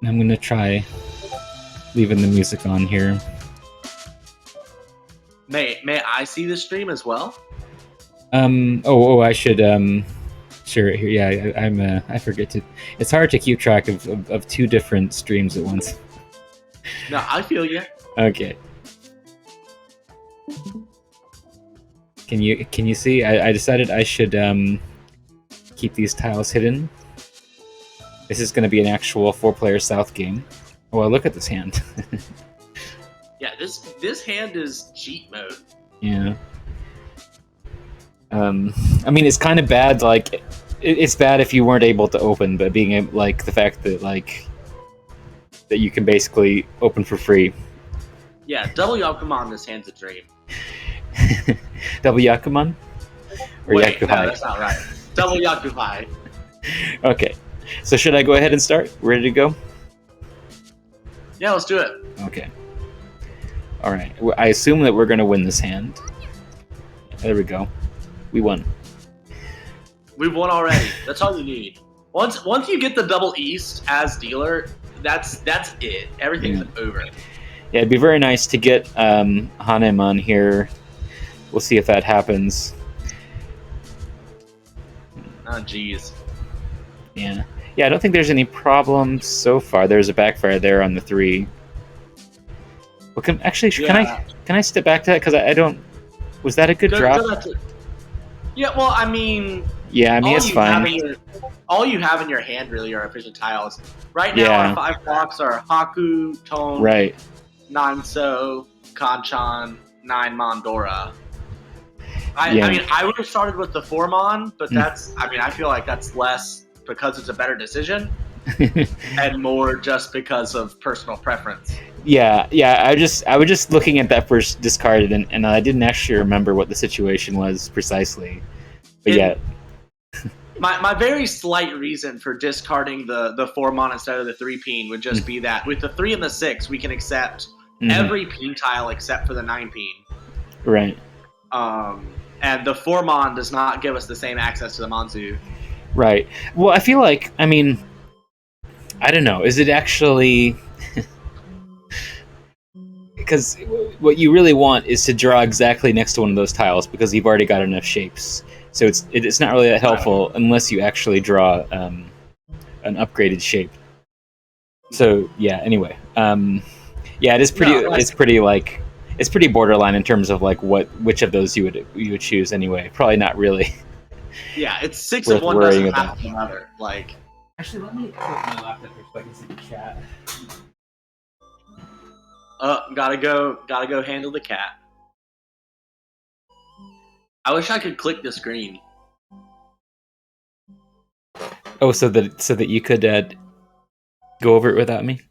I'm gonna try leaving the music on here. May I see the stream as well? I should share it here. Yeah, I forget to. It's hard to keep track of two different streams at once. No, I feel you. Okay. Can you see? I decided I should keep these tiles hidden. This is going to be an actual 4-player South game. Oh, well, look at this hand. Yeah, this hand is cheat mode. Yeah. I mean, it's kind of bad. Like, it's bad if you weren't able to open, but being like the fact that that you can basically open for free. Yeah, double Yakuman on this hand's a dream. Double Yakuman? Or Wait, Yakuhai? no, that's not right. Double Yakuhai. Okay. So should I go ahead and start? Ready to go? Yeah, let's do it. Okay. Alright. I assume that we're going to win this hand. There we go. We won. We've won already. That's all you need. Once you get the double East as dealer, that's it. Everything's over. Yeah, it'd be very nice to get Hanem on here. We'll see if that happens. Oh, jeez. Yeah. Yeah, I don't think there's any problems so far. There's a backfire there on the 3. Well, can I step back to that? Because I don't... Was that a good drop? Yeah, well, I mean... Yeah, I mean, it's fine. All you have in your hand, really, are efficient tiles. Right now, our 5 blocks are Haku, Tone, right. 9 So, Kanchan, 9 Mondora. I mean, I would have started with the 4 Mon, but that's... I mean, I feel like that's less because it's a better decision and more just because of personal preference. Yeah. I was just looking at that first discarded, and I didn't actually remember what the situation was precisely. But My very slight reason for discarding the 4 Mon instead of the 3 Peen would just be that with the 3 and the 6, we can accept every Peen tile except for the 9 Peen. Right. And the 4 Mon does not give us the same access to the Monzu. Right. Well, I feel like, I mean, I don't know. Is it actually... Because what you really want is to draw exactly next to one of those tiles because you've already got enough shapes. So it's not really that helpful unless you actually draw an upgraded shape. So yeah. Anyway, yeah, it is pretty. It's pretty borderline in terms of like which of those you would choose anyway. Probably not really. Yeah, it's 6 of one doesn't have the other. Like, actually, let me put my laptop here so I can see the chat. Gotta go handle the cat. I wish I could click the screen. Oh, so that you could go over it without me?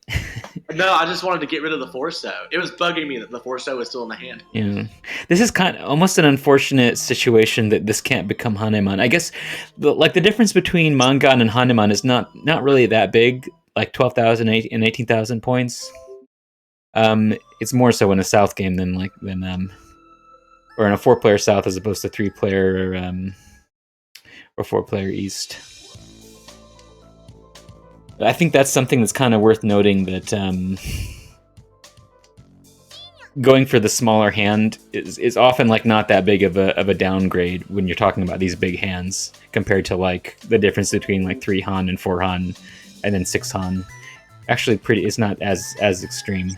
No, I just wanted to get rid of the Forso. It was bugging me that the Forso was still in the hand. Yeah, this is kind of almost an unfortunate situation that this can't become Hanemon. I guess the difference between Mangan and Hanemon is not really that big, like 12,000 and 18,000 points. It's more so in a South game than or in a 4-player South as opposed to 3-player or 4-player East. I think that's something that's kind of worth noting, that going for the smaller hand is often like not that big of a downgrade when you're talking about these big hands compared to like the difference between like 3 Han and 4 Han and then 6 Han. Actually, it's not as extreme.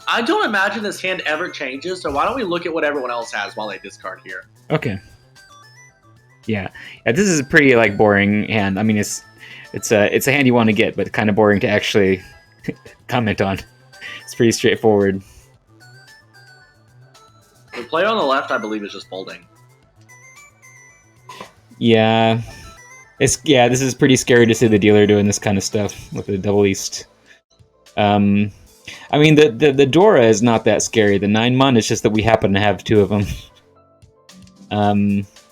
I don't imagine this hand ever changes, so why don't we look at what everyone else has while they discard here? Okay. Yeah, this is a pretty like boring hand. I mean, it's a hand you want to get, but kind of boring to actually comment on. It's pretty straightforward. The player on the left, I believe, is just folding. Yeah, this is pretty scary to see the dealer doing this kind of stuff with the double East. I mean, the Dora is not that scary. The 9 Mon is just that we happen to have 2 of them.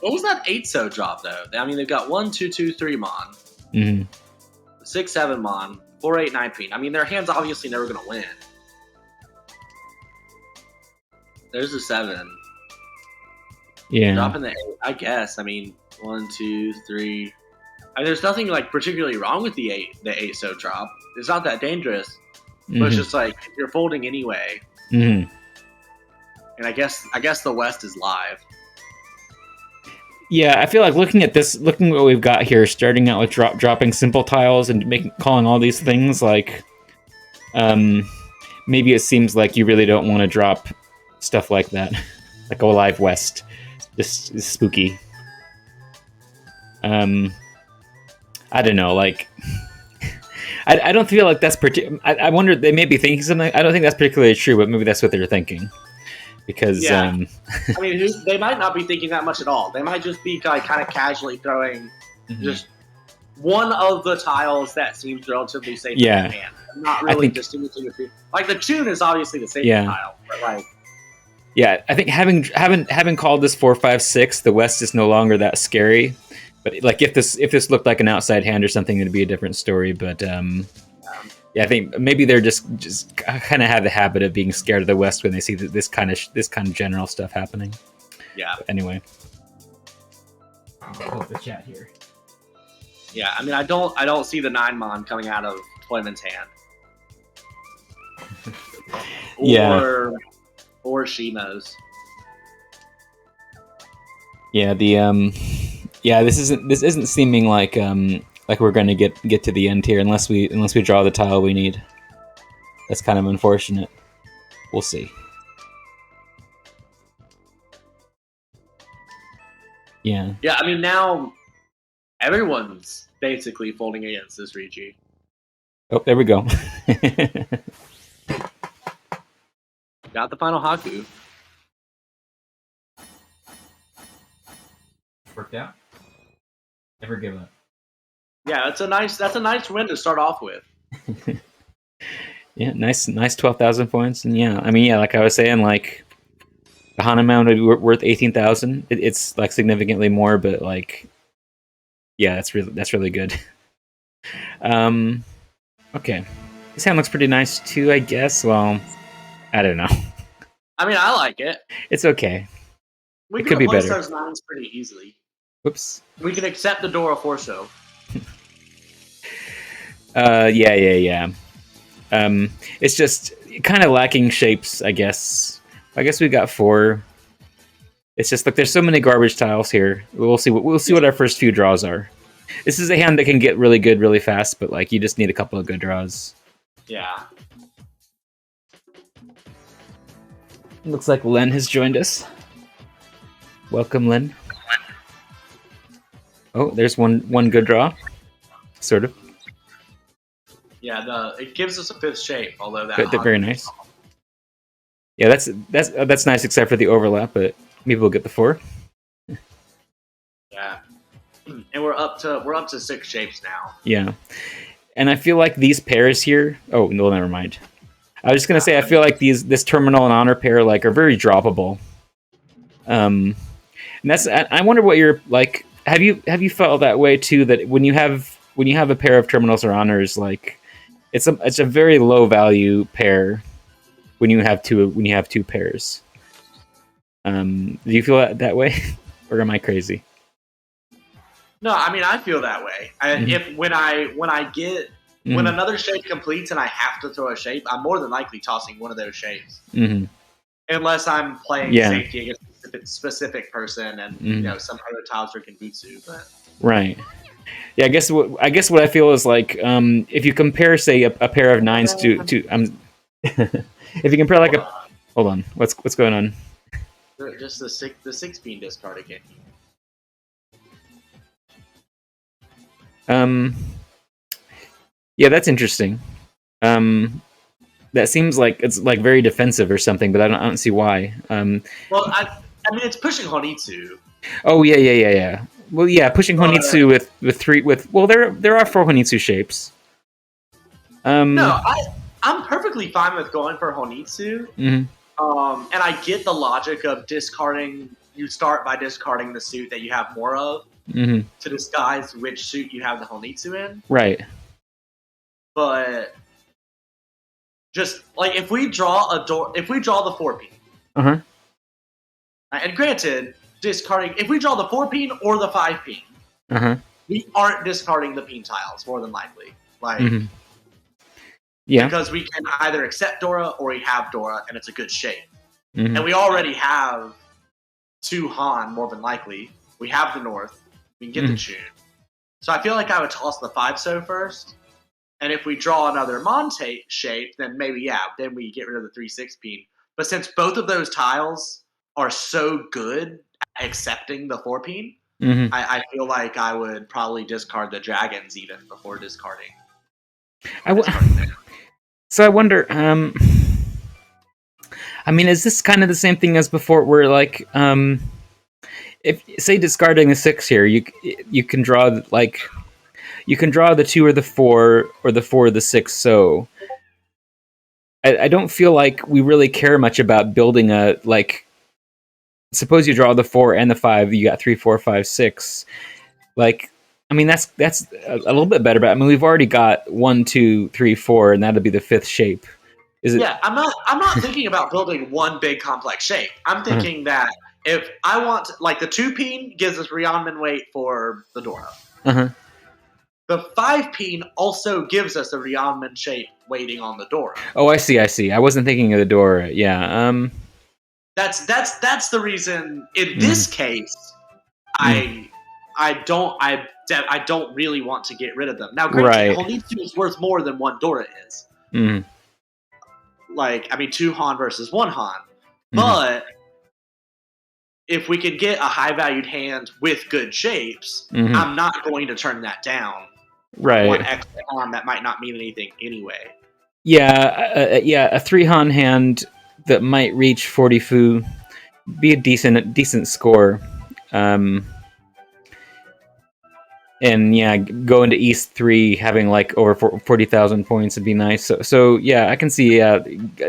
What was that 8 So drop though? I mean, they've got 1, 2, 2, 3 Mon. 6, 7 Mon. 4, 8, 9 Peen. I mean, their hand's obviously never gonna win. There's a 7. Yeah. Dropping the 8, I guess. I mean, 1, 2, 3. And there's nothing like particularly wrong with the 8-so drop. It's not that dangerous, but it's just like you're folding anyway. Mm-hmm. And I guess the West is live. Yeah, I feel like looking at what we've got here, starting out with dropping simple tiles and calling all these things like, maybe it seems like you really don't want to drop stuff like that, like a live West. Just is spooky. I don't know, like, I don't feel like that's I wonder, they may be thinking something. I don't think that's particularly true, but maybe that's what they're thinking. Because, I mean, they might not be thinking that much at all. They might just be like kind of casually throwing just one of the tiles that seems relatively safe in their hand. Not really distinguishing between. Like, the tune is obviously the safest tile, but like. Yeah, I think having called this 4-5-6, the West is no longer that scary. But like if this looked like an outside hand or something, it'd be a different story. But I think maybe they're just kind of have the habit of being scared of the West when they see this kind of general stuff happening. Yeah. But anyway, I'll pull up the chat here. Yeah, I mean, I don't see the 9-mon coming out of Toyman's hand. Or Shimo's. Yeah, this isn't seeming like we're going to get to the end here unless we draw the tile we need. That's kind of unfortunate. We'll see. Yeah. Yeah, I mean, now everyone's basically folding against this Rigi. Oh, there we go. Got the final Haku. Worked out. Never give up. Yeah, that's a nice win to start off with. Yeah, nice 12,000 points, and like I was saying, like the Hanamount would be worth 18,000. It's like significantly more, but like, yeah, that's really good. Okay, this hand looks pretty nice too, I guess. Well, I don't know. I mean, I like it. It's okay. We could be better. Those 9s pretty easily. Whoops. We can accept the Dora Forso. Yeah. It's just kind of lacking shapes, I guess. I guess we got 4. It's just like there's so many garbage tiles here. We'll see what our first few draws are. This is a hand that can get really good really fast, but like you just need a couple of good draws. Yeah. Looks like Len has joined us. Welcome, Len. Oh, there's one good draw, sort of. Yeah, it gives us a 5th shape, although they're very nice. Yeah, that's nice, except for the overlap, but maybe we'll get the 4. Yeah, and we're up to 6 shapes now. Yeah, and I feel like these pairs here. Oh no, never mind. I was just gonna say I feel like this terminal and honor pair like are very droppable. And I wonder what you're like. Have you felt that way too? That when you have a pair of terminals or honors, like it's a very low value pair when you have two pairs. Do you feel that way, or am I crazy? No, I mean I feel that way. If when another shape completes and I have to throw a shape, I'm more than likely tossing one of those shapes. Mm-hmm. Unless I'm playing safety against a specific person, and some other tiles are Genbutsu, but right. Yeah, I guess what I feel is like if you compare, say, a pair of 9s to if you compare like hold on, what's going on? Just the 6 being discard again. Yeah, that's interesting. That seems like it's like very defensive or something, but I don't see why. Well, I mean it's pushing Honitsu. Oh yeah. Well, yeah, pushing Honitsu with 3 there are 4 Honitsu shapes. No, I'm perfectly fine with going for Honitsu. Mm-hmm. And I get the logic of discarding. You start by discarding the suit that you have more of to disguise which suit you have the Honitsu in. Right. But just like if we draw the 4-pin. Uh-huh. And granted, discarding if we draw the 4-pin or the 5-pin. Uh-huh. we aren't discarding the peen tiles more than likely. Like, yeah, because we can either accept Dora or we have Dora, and it's a good shape. Mm-hmm. And we already have 2 Han more than likely. We have the North. We can get the Chun. So I feel like I would toss the 5-so first. And if we draw another Monte shape, then maybe, then we get rid of the 3-6 peen. But since both of those tiles are so good at accepting the 4 peen, I feel like I would probably discard the dragons even before discarding. So I wonder, I mean, is this kind of the same thing as before, where like, if say discarding the 6 here, you can draw like, you can draw the 2 or the 4 or the 4 or the 6. So I don't feel like we really care much about building a like. Suppose you draw the 4 and the 5, you got 3, 4, 5, 6. Like, I mean, that's a little bit better. But I mean, we've already got 1, 2, 3, 4, and that'll be the 5th shape. Is it? Yeah, I'm not thinking about building one big complex shape. I'm thinking that if I want, like, the 2 peen gives us Rionman weight for the Dora. The 5 peen also gives us a Rionman shape waiting on the Dora. Oh, I see. I wasn't thinking of the Dora. Yeah. That's the reason in this case I don't really want to get rid of them. Now, granted, Honitsu is worth more than 1 Dora is. Like, I mean, 2 Han versus 1 Han. But if we can get a high-valued hand with good shapes, I'm not going to turn that down. Right. 1 extra Han that might not mean anything anyway. Yeah, a 3 Han hand that might reach 40 Fu, be a decent score. And yeah, go into East 3 having like over 40,000 points would be nice. So yeah, I can see.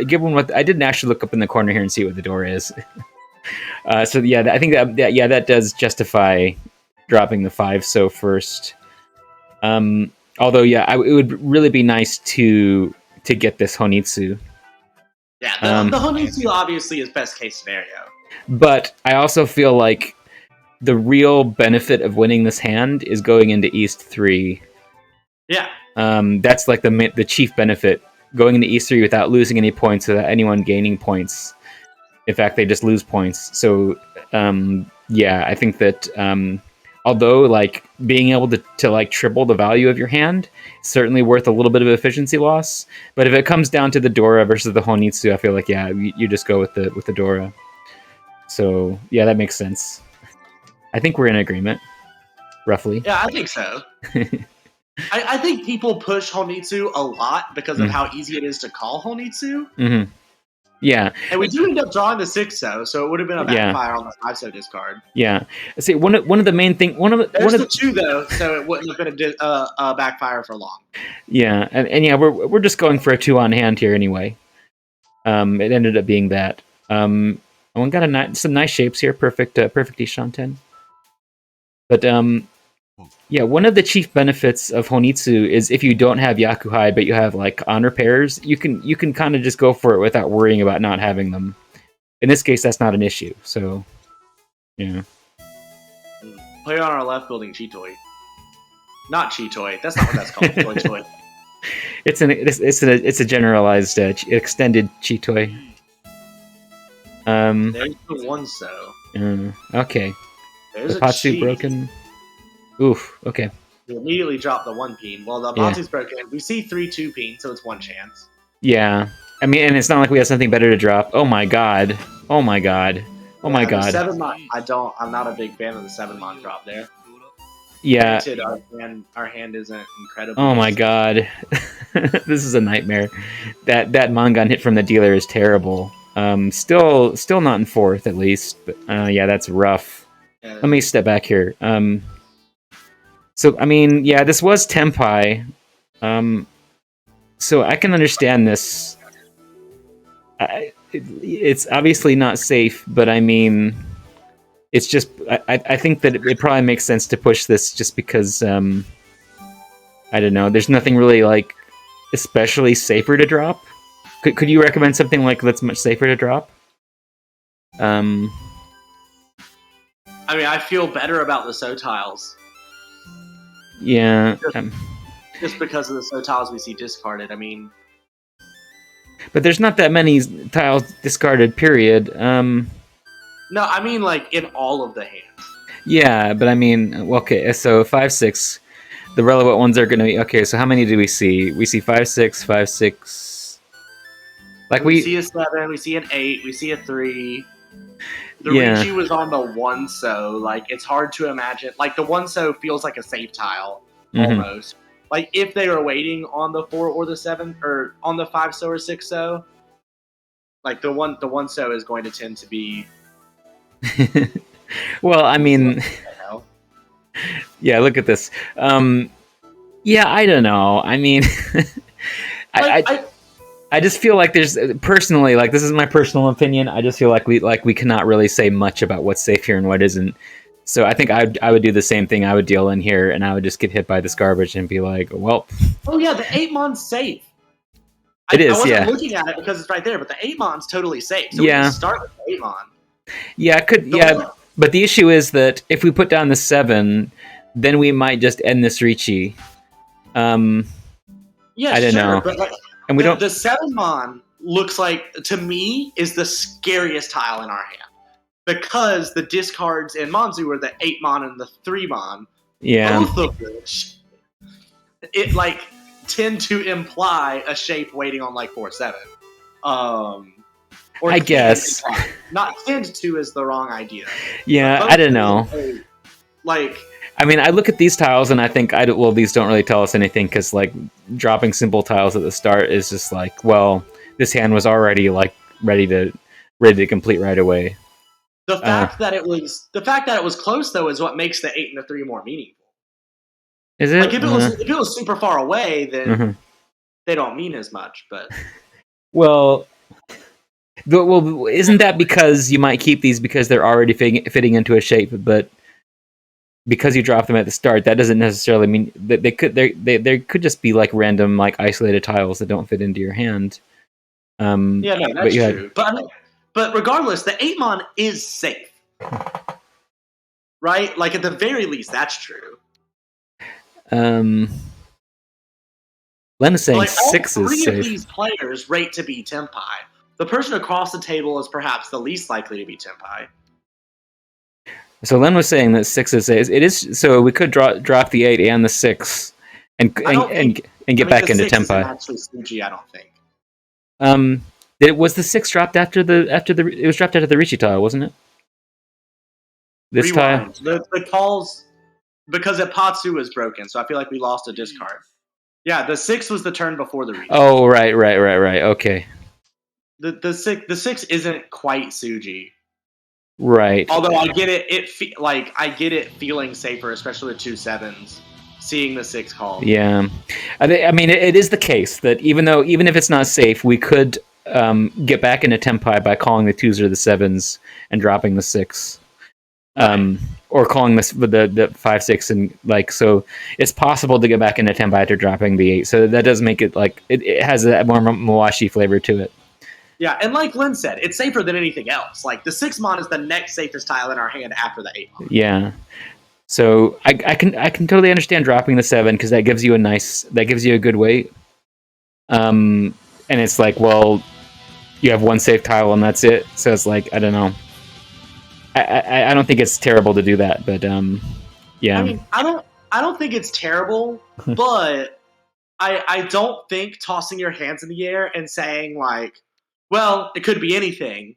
Given what I didn't actually look up in the corner here and see what the door is. So yeah, I think that does justify dropping the 5-so first. Although yeah, it would really be nice to get this Honitsu. Yeah, the Honitsu obviously is best case scenario. But I also feel like the real benefit of winning this hand is going into East 3. Yeah. That's like the chief benefit. Going into East 3 without losing any points, without anyone gaining points. In fact, they just lose points. So, yeah, I think that although like being able to like triple the value of your hand is certainly worth a little bit of efficiency loss. But if it comes down to the Dora versus the Honitsu, I feel like you just go with the Dora. So yeah, that makes sense. I think we're in agreement, roughly. Yeah, I think so. I think people push Honitsu a lot because of how easy it is to call Honitsu. Yeah. And we do end up drawing the 6-so, so it would have been a backfire on the 5-so discard. Yeah. See, one of the main thing. There's the 2 though, so it wouldn't have been a backfire for long. Yeah, and yeah, we're just going for a 2 on hand here anyway. It ended up being that. And we got some nice shapes here. Perfect Ishanten. But yeah, one of the chief benefits of Honitsu is if you don't have Yakuhai, but you have like honor pairs, you can kind of just go for it without worrying about not having them. In this case, that's not an issue. So, yeah. Player on our left building Chitoi. Not Chitoi. That's not what that's called. Chitoi. It's a generalized extended Chitoi. There's the 1-so. Okay. There's the Patsu broken. Oof. Okay. We immediately drop the 1 peen. Well, the Patsu's broken. We see 3 2 peen, so it's 1 chance. Yeah. I mean, and it's not like we have something better to drop. Oh my god. Oh my god. Oh my god. 7-mon. I'm not a big fan of the 7-mon drop there. Yeah. Granted, our hand isn't incredible. Oh my god. This is a nightmare. That Mangan hit from the dealer is terrible. Still not in 4th at least. But yeah, that's rough. Yeah. Let me step back here. So I mean, yeah, this was Tenpai. So I can understand this. It's obviously not safe, but I mean, it's just I think that it probably makes sense to push this just because I don't know. There's nothing really like especially safer to drop. Could you recommend something like that's much safer to drop? I mean, I feel better about the So tiles. Yeah. Just because of the tiles we see discarded. I mean, but there's not that many tiles discarded. Period. no, I mean like in all of the hands. Yeah, but I mean, okay. So 5-6. The relevant ones are going to be okay. So how many do we see? We see 5-6, 5-6. Like we see a 7, we see an 8, we see a 3. The Ricci was on the 1 so like it's hard to imagine. Like the 1 so feels like a safe tile almost. Like if they were waiting on the 4 or the 7 or on the 5 so or 6 so, like the 1 so is going to tend to be. Well, I mean, yeah. Look at this. Yeah, I don't know. I mean, I just feel like there's personally, like, this is my personal opinion. I just feel like we cannot really say much about what's safe here and what isn't. So I think I would do the same thing. I would deal in here, and I would just get hit by this garbage and be like, well. Oh yeah, the 8-mon's safe. It is. I wasn't looking at it because it's right there, but the 8-mon's totally safe. So yeah. we can start with the 8-mon. Yeah, it could. Yeah, but the issue is that if we put down the 7, then we might just end this Ricci. Yeah, I don't know. But like, and we don't. The 7-mon looks like, to me, is the scariest tile in our hand because the discards in Monzu are the 8-mon and the 3-mon. Yeah. Both of which it like tend to imply a shape waiting on like 4-7. Or I guess. Not tend to is the wrong idea. Yeah, I don't know. Like, I mean, I look at these tiles and I think, well, these don't really tell us anything because, like, dropping simple tiles at the start is just like, well, this hand was already like ready to complete right away. The fact that it was close though is what makes the 8 and the 3 more meaningful. Is it? Like if it was super far away, then they don't mean as much. But well, isn't that because you might keep these because they're already fitting into a shape, but because you drop them at the start, that doesn't necessarily mean that they could just be like random, like isolated tiles that don't fit into your hand. Yeah, no, that's true. But regardless, the 8-mon is safe, right? Like at the very least, that's true. Len is saying like 6 is safe. 3 of these players rate to be Tempai. The person across the table is perhaps the least likely to be Tempai. So Len was saying that 6 is safe. It is. So we could drop the 8 and the 6, and get back into Tempai. Actually, Suji, I don't think. Was the 6 dropped after it was dropped after the Ricci tile, wasn't it? This Rewind. Tile. The calls. Because Ipatsu was broken, so I feel like we lost a discard. Yeah, the 6 was the turn before the Ricci. Oh, right. Okay. The 6 isn't quite Suji. Right. Although I get it. I get it feeling safer, especially with 2 7s, seeing the 6 call. Yeah, I mean, it is the case that even if it's not safe, we could get back into Tempai by calling the 2s or the 7s and dropping the 6. Or calling this the 5-6 and like, so it's possible to get back into Tempai after dropping the 8. So that does make it like it has a more Mawashi flavor to it. Yeah, and like Lynn said, it's safer than anything else. Like the 6-mon is the next safest tile in our hand after the 8-mon. Yeah. So I can totally understand dropping the 7 because that gives you a good weight. And it's like, well, you have one safe tile and that's it. So it's like, I don't know. I don't think it's terrible to do that, but yeah. I mean, I don't think it's terrible, but I don't think tossing your hands in the air and saying like, well, it could be anything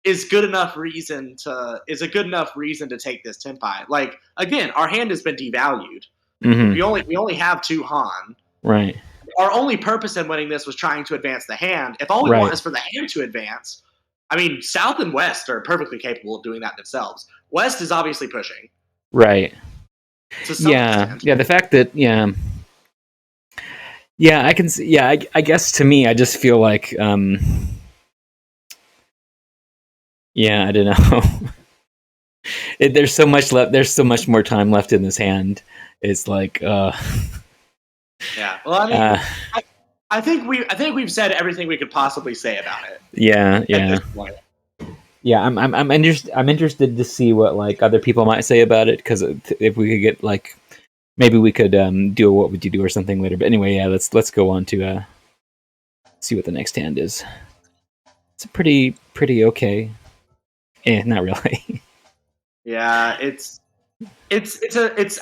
is a good enough reason to take this Tempai. Like again, our hand has been devalued. Mm-hmm. We only have 2 Han. Right. Our only purpose in winning this was trying to advance the hand. If all we want is for the hand to advance, I mean, South and West are perfectly capable of doing that themselves. West is obviously pushing. Right. Yeah. Yeah. The fact that I can see. Yeah. I guess to me, I just feel like yeah, I don't know. There's so much left. There's so much more time left in this hand. It's like. Yeah. Well, I mean, I think we've said everything we could possibly say about it. Yeah. Yeah. I'm interested to see what like other people might say about it, because if we could get like maybe we could do a what would you do or something later. But anyway, yeah, let's go on to see what the next hand is. It's a pretty okay. Not really. Yeah, it's. I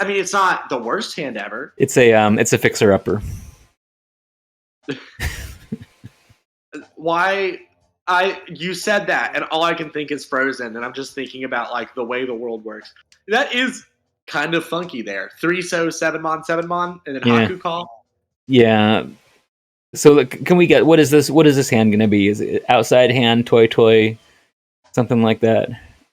mean, it's not the worst hand ever. It's a fixer upper. Why? You said that, and all I can think is Frozen, and I'm just thinking about like the way the world works. That is kind of funky there. 3-so 7-mon, and then Haku Call. Yeah. So can we get what is this? What is this hand going to be? Is it outside hand, toy, something like that?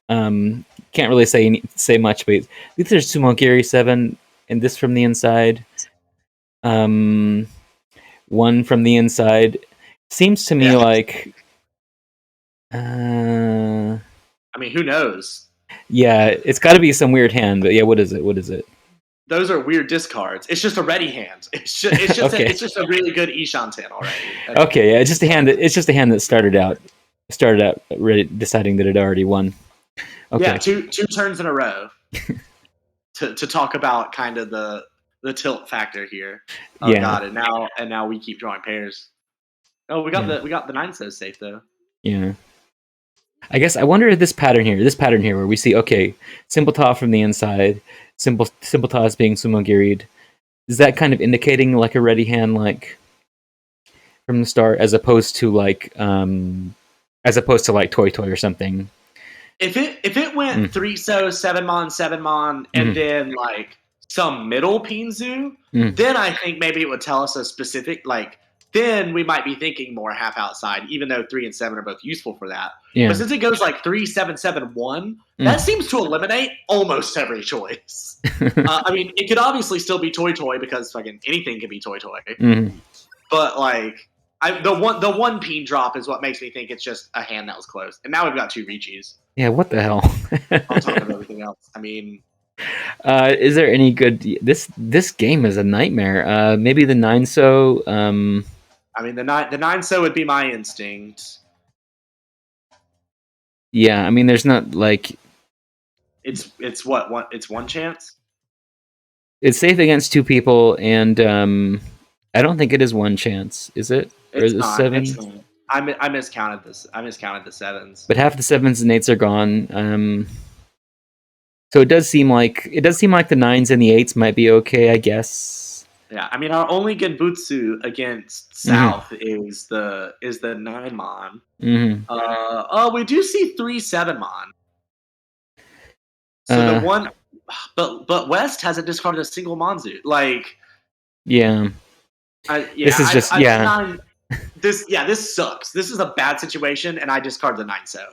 Can't really say much, but I think there's Sumo Gary 7, and this from the inside. One from the inside. Seems to me like. I mean, who knows? Yeah, it's got to be some weird hand. But yeah, what is it? Those are weird discards. It's just a ready hand. It's just okay. it's just a really good Ishanten already. Okay, yeah, it's just a hand that started out ready, deciding that it already won. Okay. Yeah, two turns in a row. to talk about kind of the tilt factor here. Oh yeah. God, and now we keep drawing pairs. Oh, we got the 9-so safe though. Yeah. I guess I wonder if this pattern here where we see simple ta from the inside, simple ta is being sumo giried. Is that kind of indicating like a ready hand like from the start as opposed to like toy or something? If it went 3-so 7-mon, and then like some middle Pinzu, then I think maybe it would tell us a specific like. Then we might be thinking more half outside, even though 3 and 7 are both useful for that. Yeah. But since it goes like 3, 7, 7, 1, that seems to eliminate almost every choice. I mean, it could obviously still be toy because fucking anything can be toy. But like, the one peen drop is what makes me think it's just a hand that was close. And now we've got 2 Richis. Yeah, what the hell? On top of everything else. I mean, is there any good? This game is a nightmare. Maybe the 9-so. I mean, the 9-so would be my instinct. Yeah, I mean, there's not like. It's one chance. It's safe against 2 people, and I don't think it is one chance. Is it? Or is it 7? I miscounted this. I miscounted the 7s. But half the 7s and 8s are gone. So it does seem like the 9s and the 8s might be okay, I guess. Yeah, I mean, our only Genbutsu against South is the 9-mon. We do see 3 7-mon. So the one, but West hasn't discarded a single Monzu. Like, yeah, this is just this sucks. This is a bad situation, and I discard the 9-so,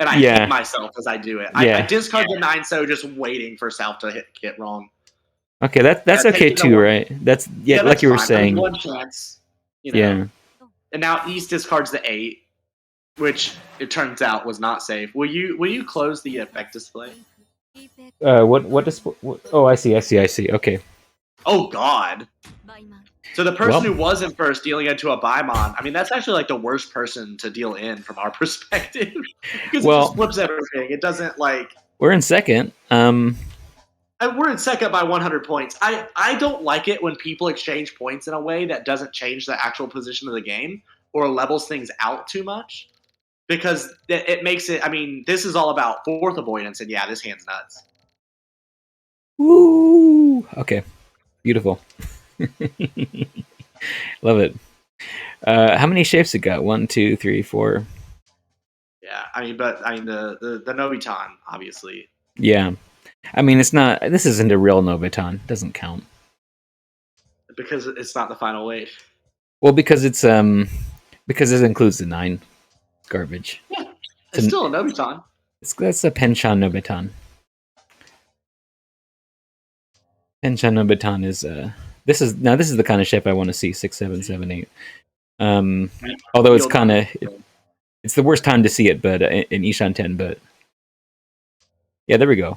and I hate myself as I do it. I discard the 9-so, just waiting for South to hit wrong. Okay, that's okay too, right? That's like that's you were saying. One chance, you know. Yeah. And now East discards the 8, which it turns out was not safe. Will you close the effect display? What display? Oh, I see. Okay. Oh God. So the person who was in first dealing into a Baimon, I mean, that's actually like the worst person to deal in from our perspective. Because it just flips everything. It doesn't like. We're in second. We're in second by 100 points. I don't like it when people exchange points in a way that doesn't change the actual position of the game or levels things out too much. Because it makes it, I mean, this is all about 4th avoidance, and yeah, this hand's nuts. Woo! Okay. Beautiful. Love it. How many shapes it got? 1, 2, 3, 4. Yeah, I mean, the Nobitan, obviously. Yeah. I mean, this isn't a real Nobitan. It doesn't count. Because it's not the final wave. Well, because it includes the 9 garbage. Yeah, it's still a Nobitan. That's a Penshan Nobitan. Penshan Nobitan is this is the kind of shape I want to see 6, 7, 7, 8. Although it's kind of it's the worst time to see it, but in Ishanten, but yeah, there we go.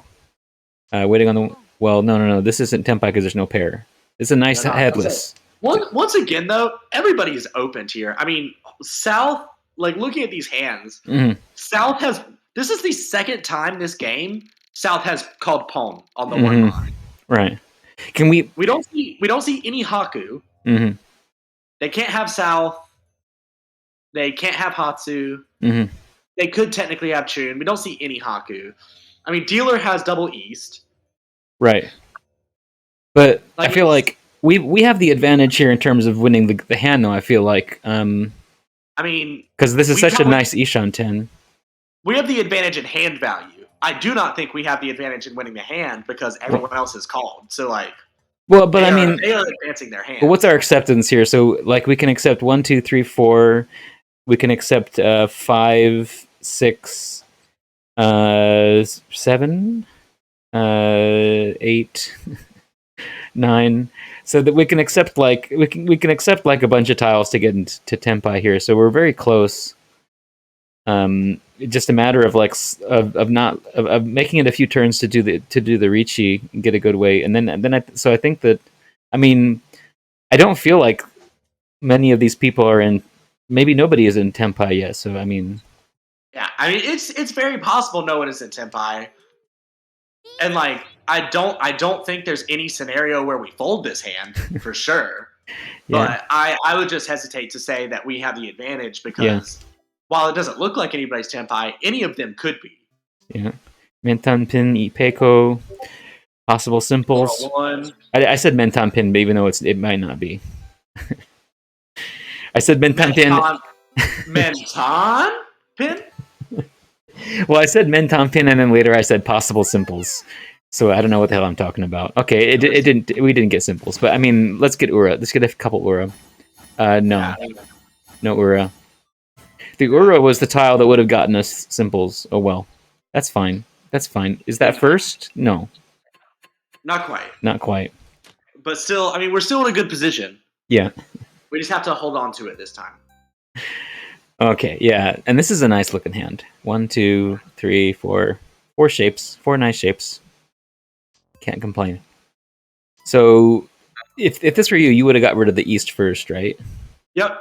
Waiting on the no. This isn't Tenpai because there's no pair. It's a nice headless. Once again, though, everybody's opened here. I mean, South, like looking at these hands, South has. This is the second time this game South has called Pong on the 1 line. Right. Can we? We don't see any Haku. Mm-hmm. They can't have South. They can't have Hatsu. Mm-hmm. They could technically have Chun. We don't see any Haku. I mean, Dealer has double East. Right. But Like, I feel like we have the advantage here in terms of winning the hand, though. I feel like, I mean, because this is such a nice Ishan 10. We have the advantage in hand value. I do not think we have the advantage in winning the hand because everyone else is called. So, like, well, but I mean, they are advancing their hand. But what's our acceptance here? So, like, we can accept 1, 2, 3, 4. We can accept 5, 6, 7, 8, 9. So that we can accept we can accept like a bunch of tiles to get into Tenpai here. So we're very close. Just a matter of of making it a few turns to do the Ricci and get a good way, and then I think that, I mean, I don't feel like many of these people are in. Maybe nobody is in Tenpai yet. So I mean, yeah, I mean it's very possible no one is in Tenpai, and like I don't think there's any scenario where we fold this hand for sure. Yeah. But I would just hesitate to say that we have the advantage because while it doesn't look like anybody's Tenpai, any of them could be. Yeah, Mentan Pin, Ipeko, possible simples. I said Mentan Pin, but even though it might not be. I said Mentan Pin. Mentan Pin? Well, I said Mentan Pin, and then later I said possible simples. So I don't know what the hell I'm talking about. Okay, it didn't. We didn't get simples, but I mean, let's get Ura. Let's get a couple Ura. No Ura. The Ura was the tile that would have gotten us simples. Oh well, that's fine. That's fine. Is that first? No. Not quite. Not quite. But still, I mean, we're still in a good position. Yeah. We just have to hold on to it this time. Okay, yeah. And this is a nice looking hand. 1, 2, 3, 4. 4 shapes. 4 nice shapes. Can't complain. So, if this were you, you would have got rid of the East first, right? Yep.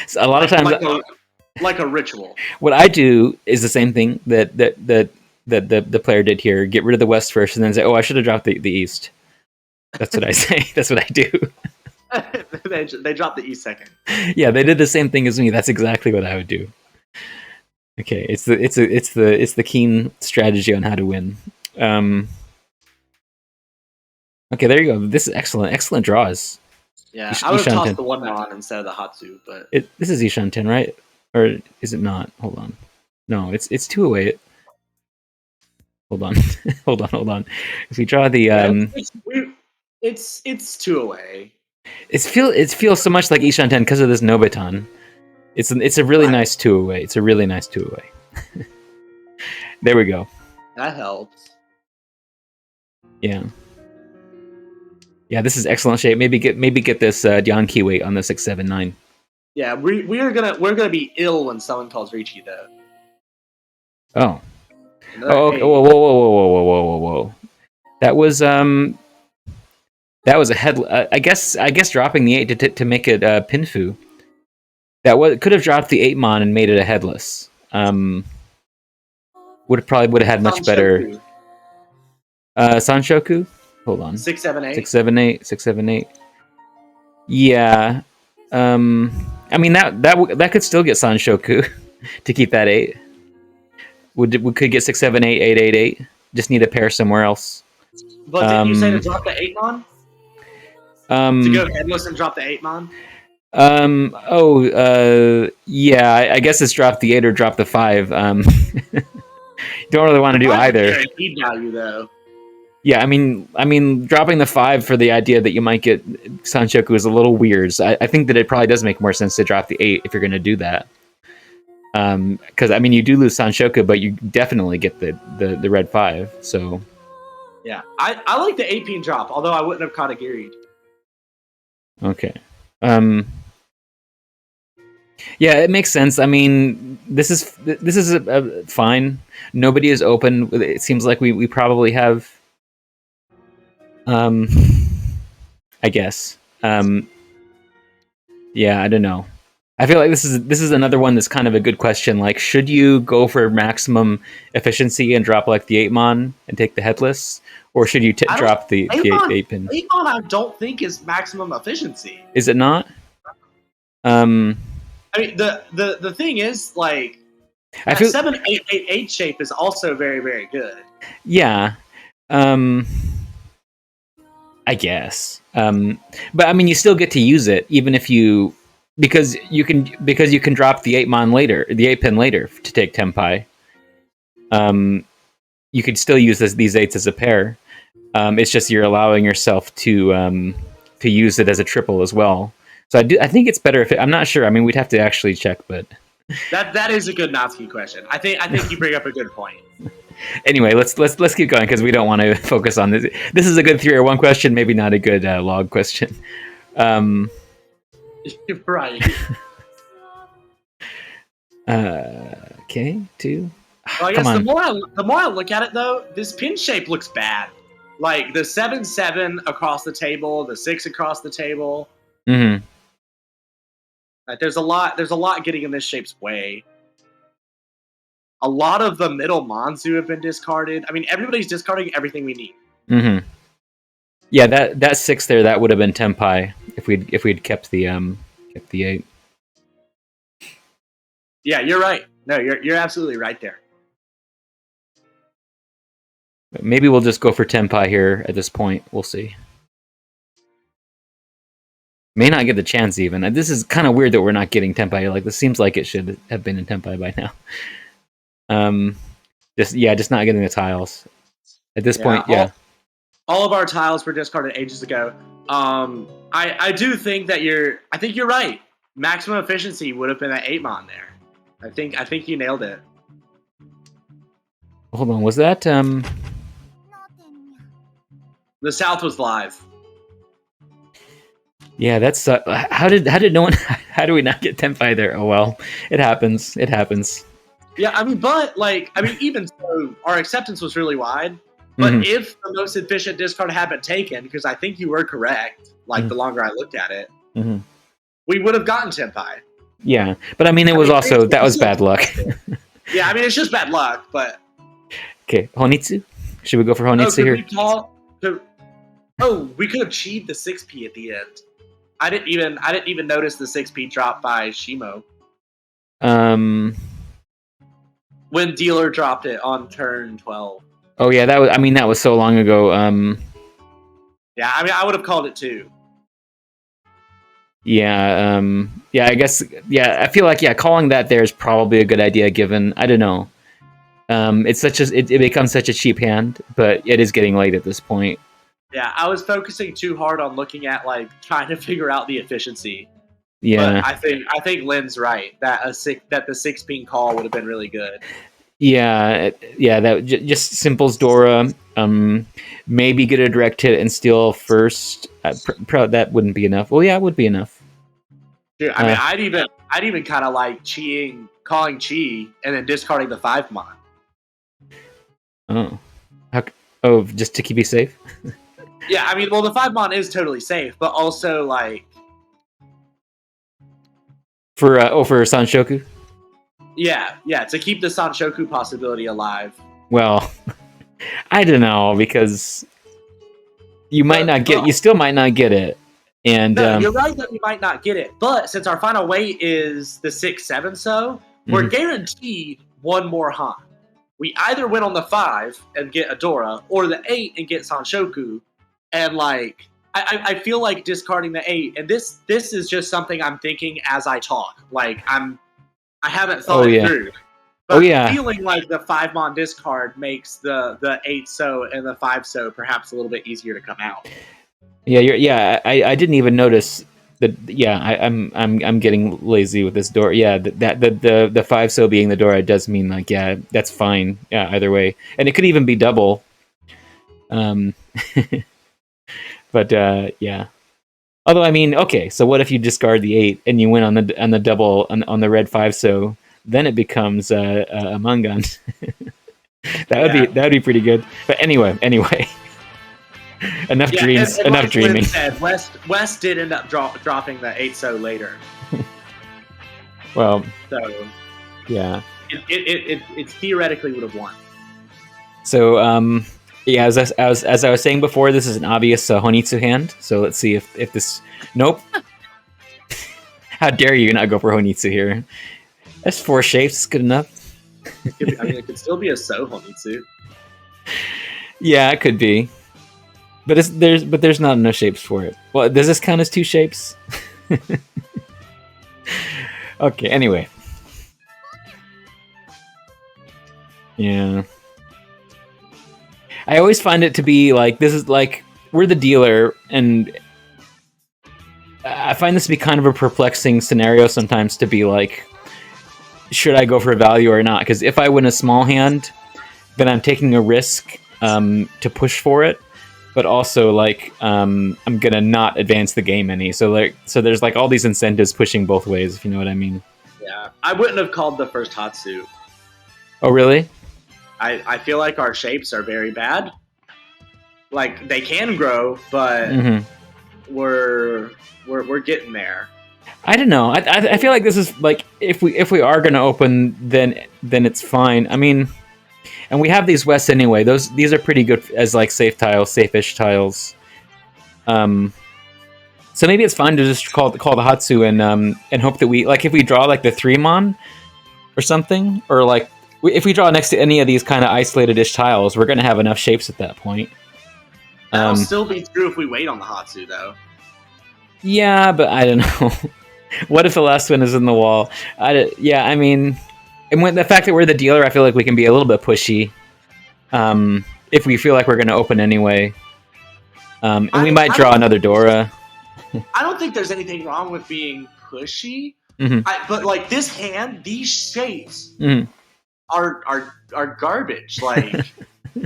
So a lot of times, like a ritual. What I do is the same thing that the player did here. Get rid of the West first, and then say, "Oh, I should have dropped the East." That's what I say. That's what I do. They dropped the East second. Yeah, they did the same thing as me. That's exactly what I would do. Okay, it's the keen strategy on how to win. Okay, there you go. This is excellent draws. Yeah, I would have tossed the 1-mon instead of the Hatsu, but this is Ishan 10, right? Or is it not? Hold on. No, it's 2 away. Hold on. hold on. If we draw the it's 2 away. It feels so much like Ishan 10 because of this Nobitan. It's a really nice 2 away. It's a really nice 2 away. There we go. That helps. Yeah. Yeah, this is excellent shape. Maybe get this Dianki weight on the 6, 7, 9. Yeah, we're gonna be ill when someone calls Ricci though. Oh. Okay. Whoa. That was a head. I guess dropping the 8 to make it Pinfu. Could have dropped the 8-mon and made it a headless. Would have had much better. Sanshoku. Hold on. 6, 7, 8. 6, 7, 8. 6, 7, 8. Yeah. I mean that could still get Sanshoku to keep that 8. We could get 6, 7, 8, 8, 8, 8. Just need a pair somewhere else. But didn't you say to drop the 8-mon? To go headless and drop the 8-mon? Yeah. I guess it's drop the 8 or drop the 5. Don't really want to do either. Guaranteed value though. Yeah, I mean, dropping the 5 for the idea that you might get Sanshoku is a little weird. So I think that it probably does make more sense to drop the 8 if you're going to do that. Because I mean, you do lose Sanshoku, but you definitely get the red 5. So yeah, I like the 8-pin drop, although I wouldn't have Katagiri'd. Okay. Yeah, it makes sense. I mean, this is fine. Nobody is open. It seems like we probably have. I guess. Yeah, I don't know. I feel like this is another one that's kind of a good question. Like, should you go for maximum efficiency and drop like the 8-mon and take the headless, or should you drop the 8 pin? 8-mon I don't think is maximum efficiency. Is it not? I mean, the thing is, like, I feel 7-8-8 shape is also very, very good. Yeah. I guess. But I mean, you still get to use it even if because you can drop the 8-mon later, the 8 pin later to take Tempai. You could still use these 8s as a pair. It's just you're allowing yourself to use it as a triple as well. So I think it's better if I'm not sure. I mean, we'd have to actually check, but that is a good Natsuki question. I think you bring up a good point. Anyway, let's keep going because we don't want to focus on this. This is a good 3-1 question, maybe not a good log question. Right. Okay, 2. Well, I guess the more I look at it, though, this pin shape looks bad. Like the 7-7 across the table, the 6 across the table. Mm-hmm. Like, there's a lot getting in this shape's way. A lot of the middle Monzu have been discarded. I mean, everybody's discarding everything we need. Mm-hmm. Yeah, that 6 there, that would have been Tempai if we'd kept the 8. Yeah, you're right. No, you're absolutely right there. Maybe we'll just go for Tempai here at this point. We'll see. May not get the chance even. This is kind of weird that we're not getting Tempai. Like, this seems like it should have been in Tempai by now. Just not getting the tiles at this point. Yeah, all of our tiles were discarded ages ago. I do think that I think you're right. Maximum efficiency would have been at 8-mon there. I think you nailed it. Hold on, was that The South was live. Yeah, that's how did no one how do we not get Tempai there? Oh well, it happens. Yeah, I mean, even so, our acceptance was really wide. But if the most efficient discard had been taken, because I think you were correct, the longer I looked at it, we would have gotten Tempai. Yeah, but I mean, that was bad luck. Yeah, I mean, it's just bad luck, but... Okay, Honitsu? Should we go for Honitsu here? We could have cheated the 6P at the end. I didn't even notice the 6P drop by Shimo. When dealer dropped it on turn 12. Oh yeah, that was so long ago. Yeah, I mean, I would have called it too. Yeah, I guess, yeah, I feel like, calling that there is probably a good idea given, I don't know. It becomes such a cheap hand, but it is getting late at this point. Yeah, I was focusing too hard on looking at, trying to figure out the efficiency. Yeah. But I think Lynn's right, that the 6-pin call would have been really good. Yeah, that just simples Dora, maybe get a direct hit and steal first. That wouldn't be enough. Well, yeah, it would be enough. Dude, I mean, I'd even kind of like calling Chi, and then discarding the 5-mon. Oh, just to keep you safe? Yeah, I mean, well, the 5-mon is totally safe, but also for Sanshoku? Yeah, to keep the Sanshoku possibility alive. Well, I don't know, because you still might not get it. And no, you're right that we might not get it. But since our final weight is the 6-7, we're guaranteed one more Han. We either win on the 5 and get Adora, or the 8 and get Sanshoku. And I feel like discarding the 8, and this is just something I'm thinking as I talk. I haven't thought it through. But I'm feeling like the 5-mon discard makes the 8-so and the 5-so perhaps a little bit easier to come out. Yeah, I didn't even notice that. Yeah, I'm getting lazy with this door. Yeah, the 5-so being the Dora does mean that's fine. Yeah, either way, and it could even be double. But yeah. Although, I mean, okay, so what if you discard the 8 and you win on the double on the red 5-so? Then it becomes a Mangan. that would be pretty good. But anyway, enough dreams, enough dreaming. Said, West did end up dropping the 8-so later. Well, So yeah. it theoretically would have won. So, yeah, as I was saying before, this is an obvious Honitsu hand. So let's see if this. Nope. How dare you not go for Honitsu here? That's 4 shapes. Good enough. It could still be a Honitsu. Yeah, it could be. But there's not enough shapes for it. Well, does this count as 2 shapes? Okay. Anyway. Yeah. I always find it to be like, this is like, we're the dealer, and I find this to be kind of a perplexing scenario sometimes, to be like, should I go for value or not? Because if I win a small hand, then I'm taking a risk to push for it, but also like I'm gonna not advance the game any. So there's like all these incentives pushing both ways, if you know what I mean. Yeah, I wouldn't have called the first Hatsu. Oh really? I feel like our shapes are very bad. Like, they can grow, but we're getting there. I don't know. I feel like this is like, if we are gonna open, then it's fine. I mean, and we have these Wests anyway. These are pretty good as like safe-ish tiles. So maybe it's fine to just call the Hatsu and hope that we, like, if we draw like the 3-mon or something, or like if we draw next to any of these kind of isolated-ish tiles, we're gonna have enough shapes at that point. That'll still be true if we wait on the Hatsu, though. Yeah, but I don't know. What if the last one is in the wall? Yeah, I mean, and when the fact that we're the dealer, I feel like we can be a little bit pushy. If we feel like we're going to open anyway, and we might draw another Dora. I don't think there's anything wrong with being pushy, but like this hand, these shapes are garbage. Like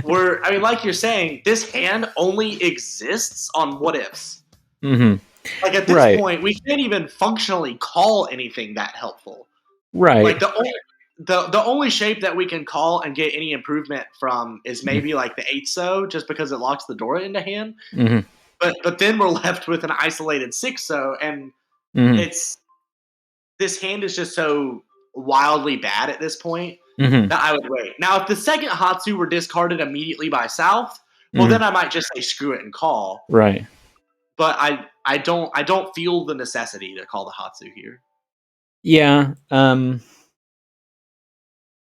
like you're saying, this hand only exists on what ifs. Like, at this point, we can't even functionally call anything that helpful. Right. Like, the only shape that we can call and get any improvement from is maybe like the 8-so, just because it locks the Dora into hand. But then we're left with an isolated 6-so, and this hand is just so wildly bad at this point that I would wait. Now, if the second Hatsu were discarded immediately by South, well, then I might just say screw it and call. Right. But I don't feel the necessity to call the Hatsu here. Yeah.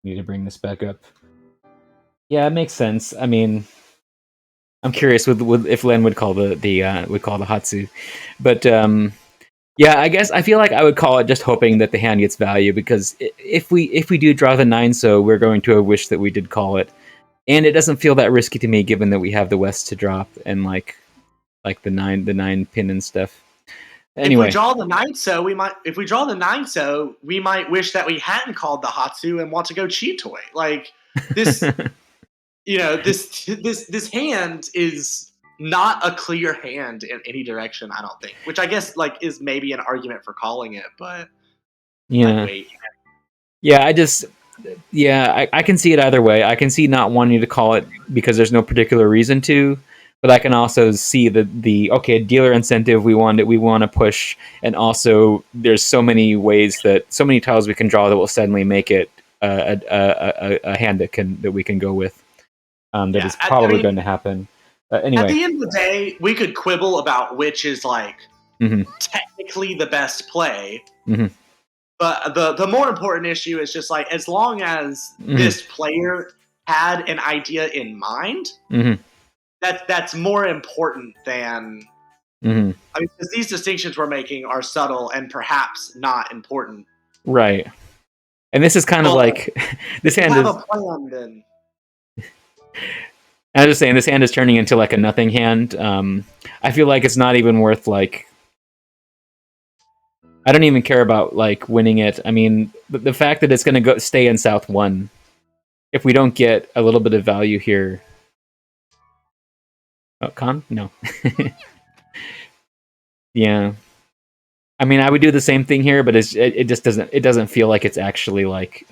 Need to bring this back up. Yeah, it makes sense. I mean, I'm curious if Len would call the Hatsu, but yeah, I guess I feel like I would call it, just hoping that the hand gets value, because if we do draw the 9-so, we're going to wish that we did call it, and it doesn't feel that risky to me, given that we have the West to drop and like the 9 pin and stuff. Anyway, if we draw the 9-so, we might wish that we hadn't called the Hatsu and want to go cheat toy. Like, this, this hand is not a clear hand in any direction, I don't think. Which I guess like is maybe an argument for calling it, but yeah, I can see it either way. I can see not wanting to call it because there's no particular reason to. But I can also see the dealer incentive, we want to push, and also there's so many tiles we can draw that will suddenly make it a hand that we can go with. That is probably going to happen. Anyway, at the end of the day, we could quibble about which is like technically the best play. But the more important issue is just like, as long as this player had an idea in mind. That's more important than because these distinctions we're making are subtle and perhaps not important. Right. And this is kind of like this hand is. A plan, then. I was just saying, this hand is turning into like a nothing hand. I feel like it's not even worth like. I don't even care about like winning it. I mean, the fact that it's going to stay in South 1, if we don't get a little bit of value here. Oh, con? No. Yeah. I mean, I would do the same thing here, but it just doesn't feel like it's actually like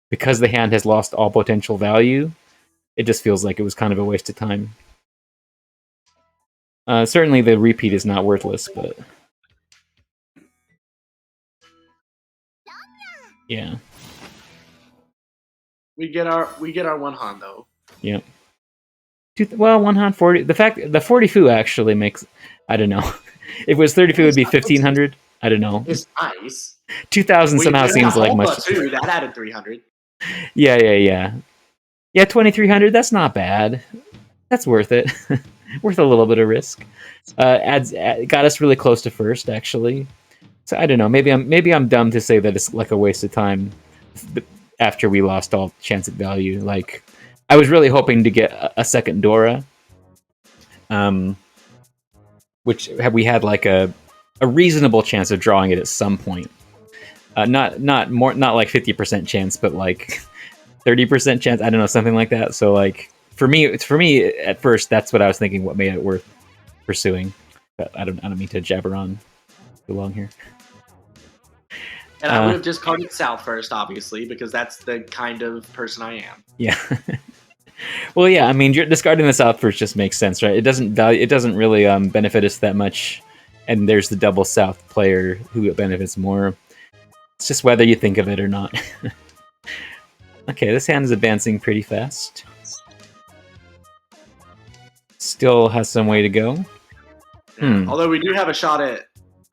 because the hand has lost all potential value. It just feels like it was kind of a waste of time. Certainly, the repeat is not worthless, but Yeah. We get our one Han though. Yep. Well, 140. The 40 fu actually makes. I don't know. If it was 30 fu, it would be 1,500. I don't know. It's nice. 2,000 somehow We seems like much. Too. That added 300. Yeah. 2,300. That's not bad. That's worth it. Worth a little bit of risk. Got us really close to first, actually. So I don't know. Maybe I'm dumb to say that it's like a waste of time after we lost all chance at value. Like, I was really hoping to get a second Dora, which we had like a reasonable chance of drawing it at some point. Not like 50% chance, but like 30% chance. I don't know, something like that. So like for me at first, that's what I was thinking. What made it worth pursuing? But I don't mean to jabber on too long here. And I would have discarded South first, obviously, because that's the kind of person I am. Yeah. Well, yeah. I mean, discarding the South first just makes sense, right? It doesn't really benefit us that much, and there's the double South player who benefits more. It's just whether you think of it or not. Okay, this hand is advancing pretty fast. Still has some way to go. Yeah. Although we do have a shot at,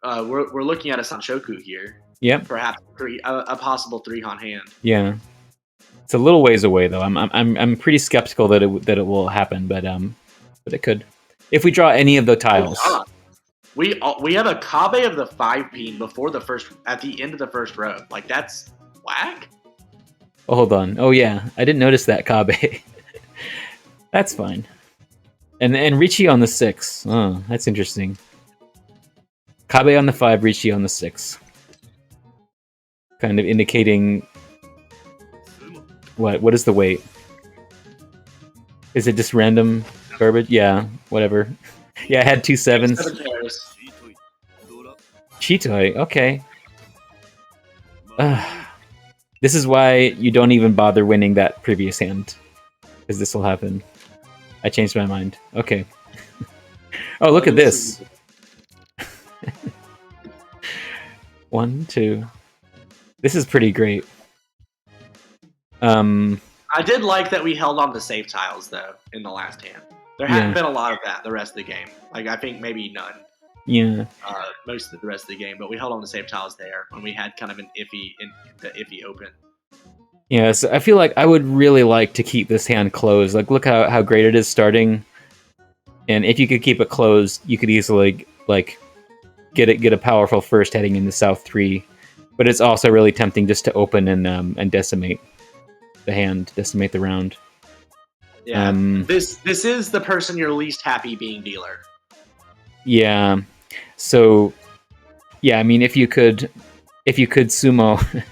we're looking at a Sanshoku here. Yep. Perhaps a possible 3-Han hand. Yeah. It's a little ways away though. I'm pretty skeptical that it will happen, but it could. If we draw any of the tiles. Oh, we have a Kabe of the 5-peen before at the end of the first row. Like, that's whack. Oh, hold on. Oh yeah, I didn't notice that Kabe. That's fine. And Ricci on the 6. Oh, that's interesting. Kabe on the 5, Ricci on the 6. Kind of indicating what is the weight? Is it just random garbage? Yeah, whatever. Yeah, I had 2 7s. 7 pairs. Chitoi, okay. This is why you don't even bother winning that previous hand. Because this will happen. I changed my mind. Okay. Oh, look at this. 1, 2. This is pretty great. I did like that we held on to safe tiles, though, in the last hand. There hadn't been a lot of that the rest of the game. Like, I think maybe none. Yeah. Most of the rest of the game, but we held on to safe tiles there when we had kind of the iffy open. Yeah, so I feel like I would really like to keep this hand closed. Like, look how great it is starting. And if you could keep it closed, you could easily, like, get a powerful first heading into South 3. But it's also really tempting just to open and decimate the hand, decimate the round. Yeah, this is the person you're least happy being dealer. Yeah, so yeah, I mean, if you could sumo,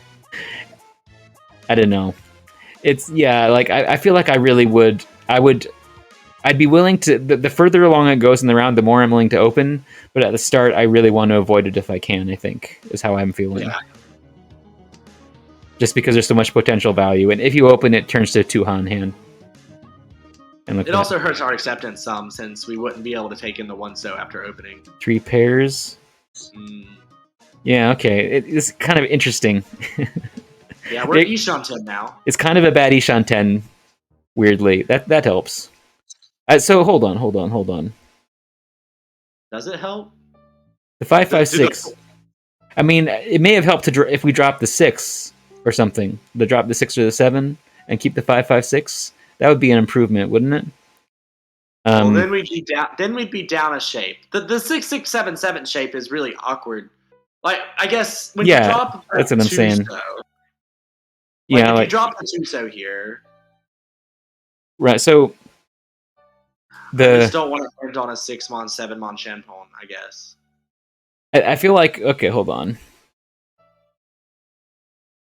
I don't know. It's like I feel like I really would. I'd be willing to. The further along it goes in the round, the more I'm willing to open. But at the start, I really want to avoid it if I can. I think is how I'm feeling. Yeah. Just because there's so much potential value, and if you open it, turns to a 2-Han hand. And it also hurts our acceptance some, since we wouldn't be able to take in the 1-so after opening. 3 pairs. Yeah, okay. It's kind of interesting. Yeah, we're Ishanten now. It's kind of a bad Ishanten, weirdly. That helps. So hold on. Does it help? The 5-5-6. I mean, it may have helped if we drop the 6 or something. To drop the 6 or the 7 and keep the 5-5-6. That would be an improvement, wouldn't it? Well, then we'd be down. Then we'd be down a shape. The 6-6-7-7 shape is really awkward. Like, I guess when you drop that's what I'm saying. If you drop the 2-so here, right? So I just don't want to print on a 6-mon, 7-mon Shenpon, I guess. I feel like hold on.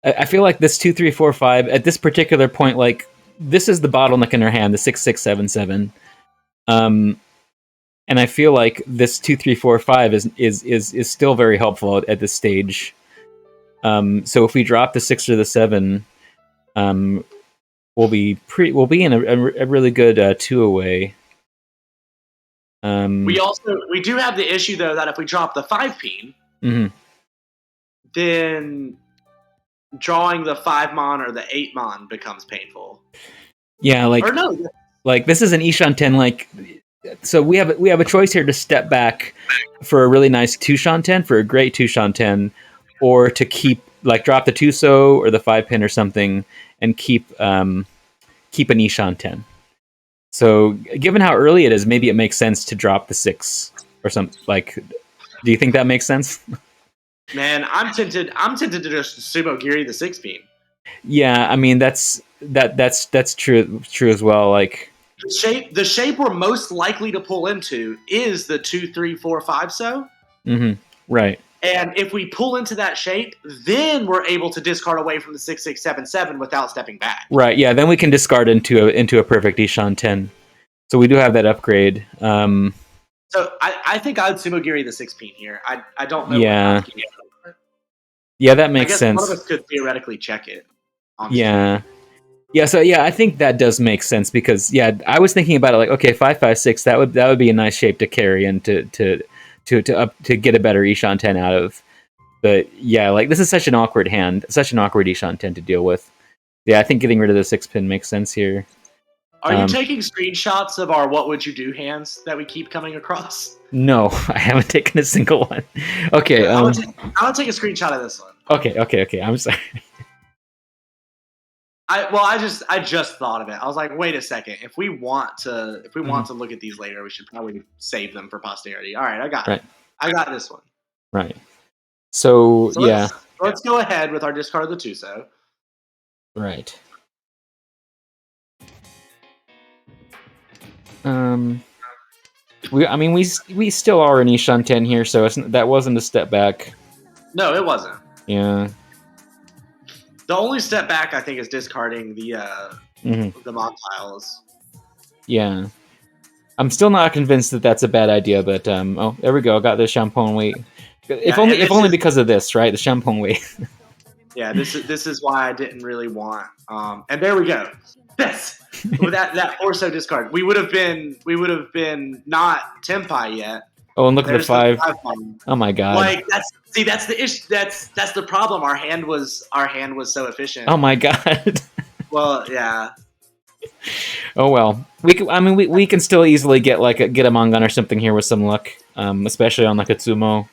I feel like this 2, 3, 4, 5 at this particular point, like this is the bottleneck in our hand, the 6-6-7-7. And I feel like this 2, 3, 4, 5 is still very helpful at this stage. So if we drop the 6 or the 7, we'll be in a really good 2 away. We do have the issue though that if we drop the 5-peen, then drawing the 5 mon or the 8 mon becomes painful. Yeah, Or no, like this is an Ishanten, like, so we have a choice here to step back for a really nice Tushanten, for a great Tushanten, or to keep, like, drop the Tuso or the 5-pin or something and keep an Ishanten. So given how early it is, maybe it makes sense to drop the 6 or something. Like, do you think that makes sense? man, I'm tempted to just sumo Giri the 6-pin. Yeah, I mean that's true as well. Like, The shape we're most likely to pull into is the 2, 3, 4, 5 so. Right. And if we pull into that shape, then we're able to discard away from the 6, 6, 7, 7 without stepping back. Right. Yeah. Then we can discard into a perfect Ishanten. So we do have that upgrade. So I think I would sumo Giri the 6-pin here. I don't know. Yeah. Yeah, that makes sense. One of us could theoretically check it. Yeah. Yeah, so yeah, I think that does make sense because I was thinking about it like, okay, 5-5-6, that would be a nice shape to carry and to get a better Ishanten out of. But yeah, like this is such an awkward hand, such an awkward Ishanten to deal with. Yeah, I think getting rid of the 6-pin makes sense here. Are you taking screenshots of our what would you do hands that we keep coming across? No, I haven't taken a single one. Okay, I'll take a screenshot of this one. Okay. I'm sorry. I just thought of it. I was like, wait a second. If we want to look at these later, we should probably save them for posterity. All right, I got it. I got this one. Right. So yeah. Let's go ahead with our discard of the Tuso. Right. We still are in Ishanten here, so that wasn't a step back. No, it wasn't. Yeah. The only step back I think is discarding the mod tiles. Yeah. I'm still not convinced that that's a bad idea, but there we go. I got the Shampoo weight. If only because of this, right? The Shampoo weight. Yeah, this is why I didn't really want. And there we go. Yes, with that Orso discard, we would have been not Tempai yet. Oh, and look at the 5. Oh my god! Like that's the issue. That's the problem. Our hand was so efficient. Oh my god! Well, yeah. Oh well, we can still easily get a Mangan or something here with some luck, especially on like a Tsumo.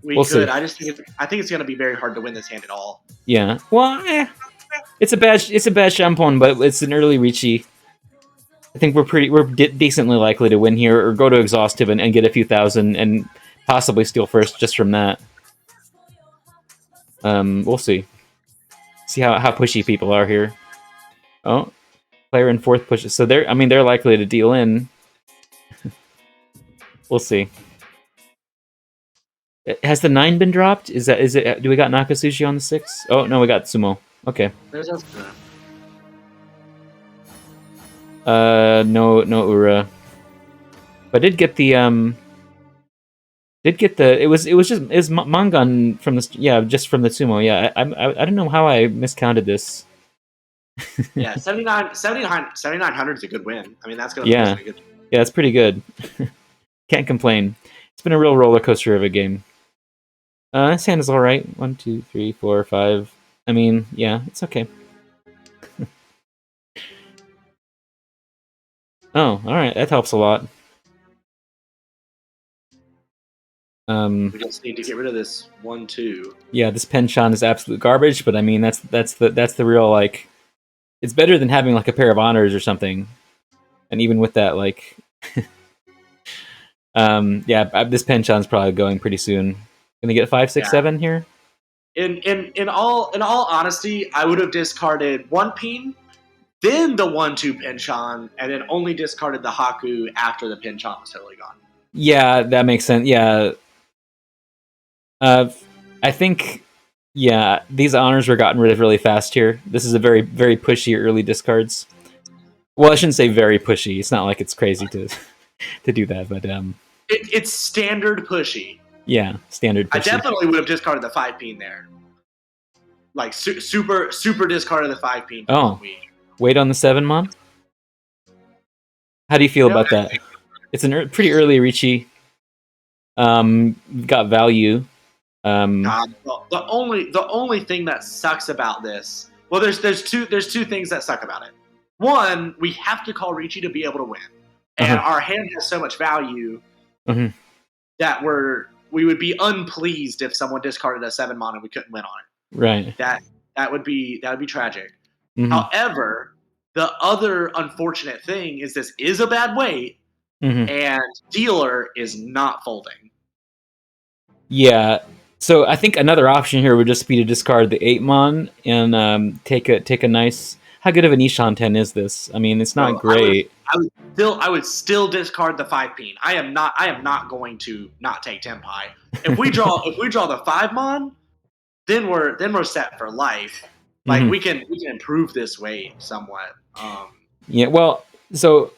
We'll could. See. I think it's going to be very hard to win this hand at all. Yeah. Well, it's a bad Shampoo, but it's an early Ricci. I think we're decently likely to win here, or go to exhaustive and get a few thousand, and possibly steal first just from that. We'll see. See how pushy people are here. Oh, player in 4th pushes, so they're likely to deal in. We'll see. Has the 9 been dropped? Is it? Do we got Nakasushi on the 6? Oh no, we got Sumo. Okay. There's no Ura. But did get the it was just Mangan from the just from the Sumo. Yeah, I don't know how I miscounted this. Yeah, 7900 is a good win. I mean, that's gonna be good. Yeah, it's pretty good. Can't complain. It's been a real roller coaster of a game. This hand is all right. 1, 2, 3, 4, 5. I mean, yeah, it's okay. Oh, all right, that helps a lot. We just need to get rid of this 1, 2. Yeah, this Penchant is absolute garbage, but I mean that's the real, like, it's better than having like a pair of honors or something. And even with that, like, this Penchant's probably going pretty soon. Gonna get 5, 6, 7 here. In all honesty, I would have discarded 1 pin, then the 1, 2 Penchant, and then only discarded the Haku after the Penchant was totally gone. Yeah, that makes sense. Yeah. I think, these honors were gotten rid of really fast here. This is a very, very pushy early discards. Well, I shouldn't say very pushy. It's not like it's crazy to do that, but it's standard pushy. Yeah, standard pushy. I definitely would have discarded the 5 pin there. Like super discarded the 5 pin. Oh, wait on the 7 mon. How do you feel about that? It's a pretty early Ricci. Got value. God, the only thing that sucks about this, well, there's two things that suck about it. One, we have to call Ricci to be able to win, and our hand has so much value that we would be unpleased if someone discarded a 7-mon and we couldn't win on it. Right. That would be tragic. However, the other unfortunate thing is this is a bad weight, and dealer is not folding. Yeah. So I think another option here would just be to discard the 8-mon and take a nice. How good of an Ishan 10 is this? I mean, it's not great. I would still discard the 5-peen. I am not going to not take Tenpai. If we draw the 5-mon, then we're set for life. Like we can improve this weight somewhat. Yeah. Well. So.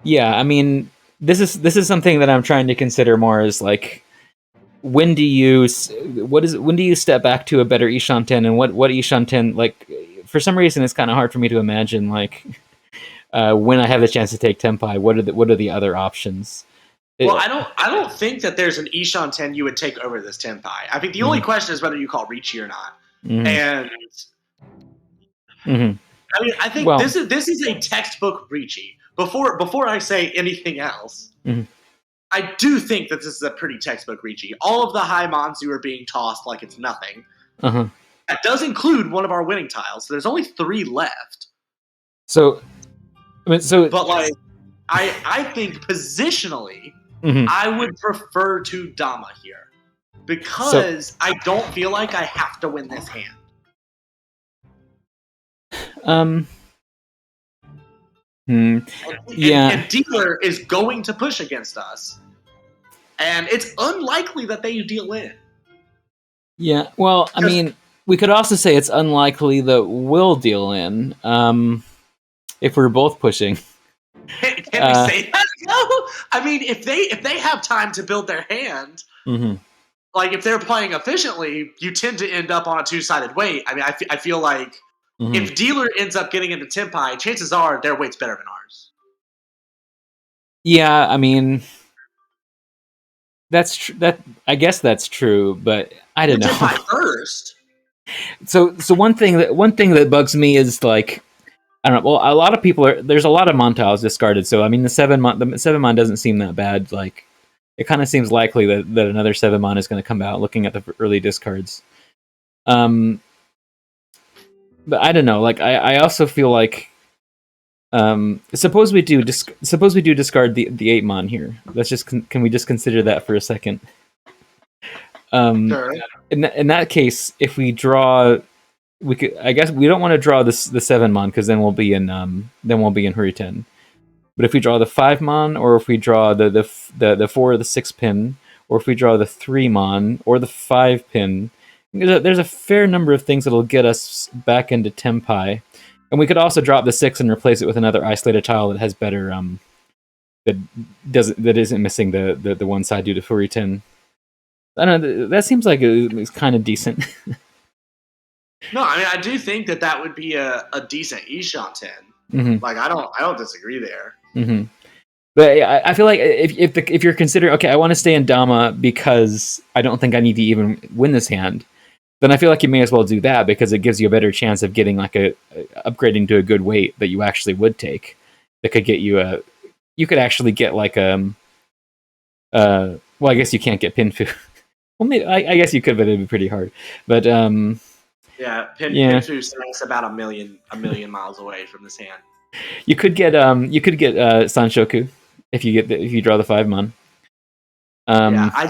Yeah. I mean, this is something that I'm trying to consider more as like, when do you step back to a better Ishan 10, and what Ishan 10, like, for some reason it's kind of hard for me to imagine, like, when I have the chance to take Tenpai, what are the other options? Well, I don't think that there's an Ishan 10 you would take over this Tenpai. I think the only question is whether you call Ricci or not. And I mean, I think this is a textbook Ricci. Before I say anything else, I do think that this is a pretty textbook Ricci. All of the high Monzu are being tossed like it's nothing. That does include one of our winning tiles. So there's only 3 left. But like, I think positionally, I would prefer to Dama here because I don't feel like I have to win this hand. And dealer is going to push against us, and it's unlikely that they deal in. Yeah, well, I mean, we could also say it's unlikely that we'll deal in if we're both pushing. Can we say that? No. I mean, if they have time to build their hand, like if they're playing efficiently, you tend to end up on a 2-sided weight. I mean, I feel like if dealer ends up getting into Tenpai, chances are their weight's better than ours. Yeah, I mean, that's I guess that's true, but I don't know. Tenpai first. So one thing that bugs me is, like, I don't know. Well, a lot of people there's a lot of Mon tiles discarded. So I mean, the 7-mon doesn't seem that bad. Like, it kind of seems likely that another 7-mon is going to come out, looking at the early discards. But I don't know. Like, I also feel like, suppose we do discard the 8-mon here. Let's just can we just consider that for a second? Sure. In that case, if we draw, we could. I guess we don't want to draw the 7-mon because then we'll be in Hurriten. But if we draw the 5-mon, or if we draw the 4 or the 6-pin, or if we draw the 3-mon or the 5-pin, there's a fair number of things that'll get us back into Tenpai. And we could also drop the 6 and replace it with another isolated tile that has better that isn't missing the one side due to Hurriten. I don't know. That seems like it's kind of decent. No, I mean, I do think that would be a decent Ishan 10. Like, I don't disagree there. But I feel like if you're considering, okay, I want to stay in Dama because I don't think I need to even win this hand, then I feel like you may as well do that because it gives you a better chance of getting like upgrading to a good weight that you actually would take. That could get you you could actually get like well, I guess you can't get Pinfu. Well, maybe I guess you could, but it'd be pretty hard. But Pinfu is about a million miles away from this hand. You could get Sanshoku if you draw the 5-mon. I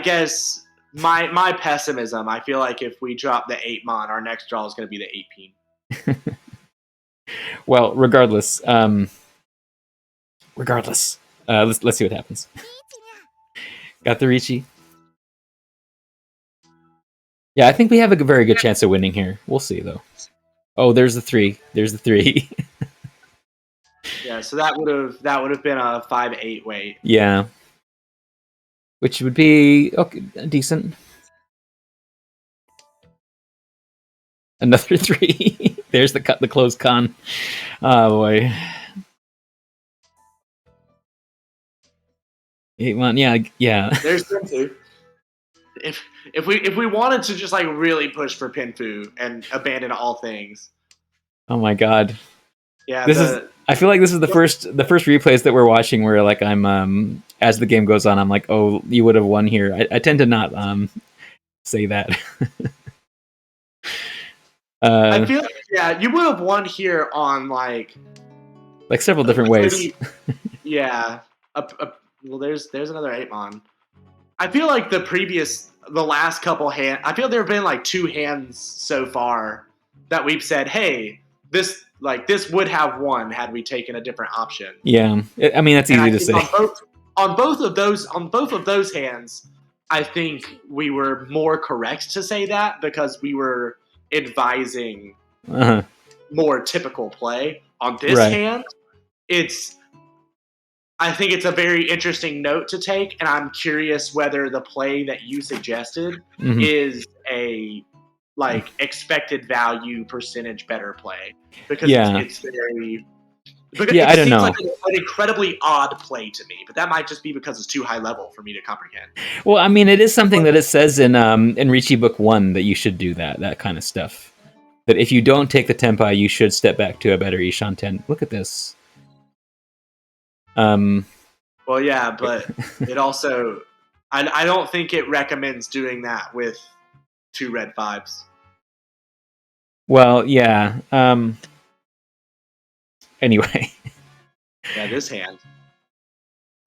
guess my pessimism. I feel like if we drop the 8-mon, our next draw is going to be the 8-peen. Well, regardless, let's see what happens. Got the Ricci. Yeah, I think we have a very good chance of winning here. We'll see, though. Oh, there's the 3. Yeah, so that would have been a 5-8 weight. Yeah, which would be decent. Another 3. There's the closed con. Oh boy. Yeah. There's Pinfu. If we wanted to just like really push for Pinfu and abandon all things. Oh my god. Yeah, I feel like this is the first replays that we're watching where like I'm as the game goes on I'm like, oh, you would have won here. I tend to not say that. I feel you would have won here on like several different ways. Yeah. Well, there's another 8-mon. I feel like the last couple hand. I feel there have been like 2 hands so far that we've said, hey, this would have won had we taken a different option. Yeah, I mean that's easy to say. On both of those hands, I think we were more correct to say that because we were advising more typical play. On this hand, I think it's a very interesting note to take, and I'm curious whether the play that you suggested is a expected value percentage better play because it's very. Because I don't know. It seems like an incredibly odd play to me, but that might just be because it's too high level for me to comprehend. Well, I mean, it is something that it says in Ricci Book 1 that you should do that kind of stuff. That if you don't take the Tempai, you should step back to a better Ishan 10. Look at this. Well, yeah, but it also... I don't think it recommends doing that with 2 red 5s. Well, yeah. Anyway. Yeah, this hand.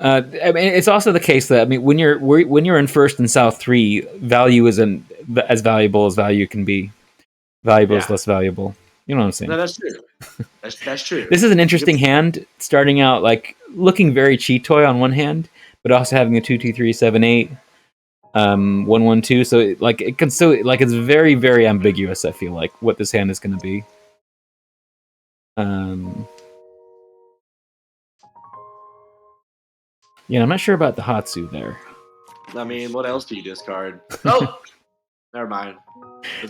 I mean, it's also the case that when you're in first and south 3, value isn't as valuable as value can be. Valuable is less valuable. You know what I'm saying? No, that's true. That's true. This is an interesting hand, starting out looking very cheat toy on one hand, but also having a 2-2-3-7-8, 1-1-2. So it can still it's very, very ambiguous. I feel like what this hand is going to be. Yeah, I'm not sure about the Hatsu there. I mean, what else do you discard? Oh, never mind.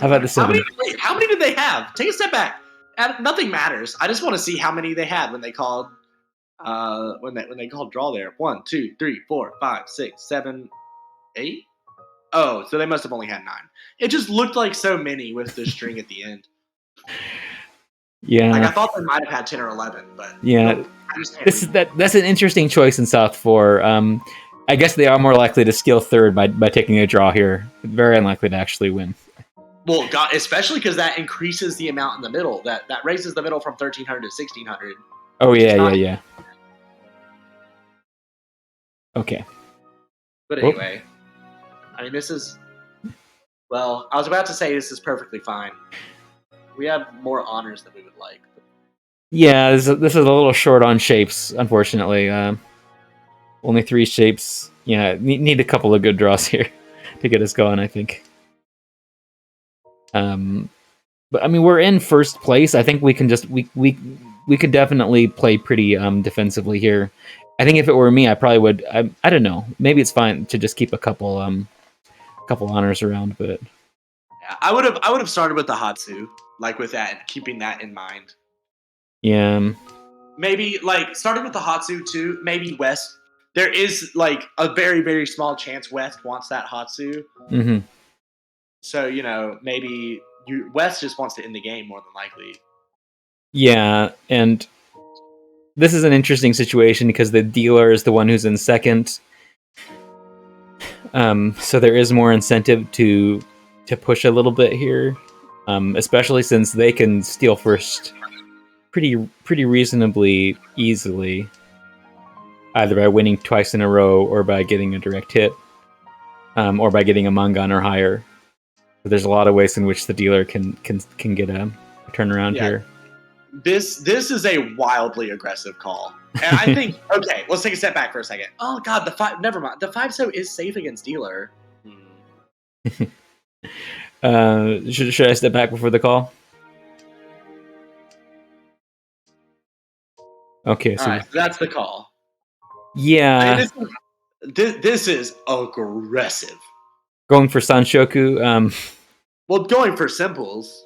How about the 7? How many did they have? Take a step back. Nothing matters. I just want to see how many they had when they called. When they called draw there. 1, 2, 3, 4, 5, 6, 7, 8. Oh, so they must have only had 9. It just looked like so many with the string at the end. Yeah, I thought they might have had 10 or 11, but yeah, that's an interesting choice in South 4. I guess they are more likely to skill third by taking a draw here. Very unlikely to actually win. Well, God, especially because that increases the amount in the middle. That raises the middle from 1,300 to 1,600. Oh yeah. Okay. But anyway, I mean, this is... Well, I was about to say this is perfectly fine. We have more honors than we would like. Yeah, this is a little short on shapes, unfortunately. Only 3 shapes. Yeah, need a couple of good draws here to get us going, I think. But I mean, we're in first place. I think we can just we could definitely play pretty defensively here. I think if it were me, I probably would. I don't know. Maybe it's fine to just keep a couple honors around, but yeah, I would have started with the Hatsu, with that, keeping that in mind. Yeah. Maybe starting with the Hatsu too. Maybe West. There is a very, very small chance West wants that Hatsu. Mm-hmm. So maybe West just wants to end the game more than likely. Yeah, and this is an interesting situation because the dealer is the one who's in second. So there is more incentive to push a little bit here, especially since they can steal first pretty reasonably easily, either by winning twice in a row or by getting a direct hit, or by getting a Mangan or higher. But there's a lot of ways in which the dealer can get a turnaround here. This is a wildly aggressive call. And I think, okay, let's take a step back for a second. Oh, God, never mind. The 5-so is safe against dealer. Should I step back before the call? Okay, so all right, that's the call. Yeah. I mean, this is aggressive. Going for Sanshoku. Well, going for simples.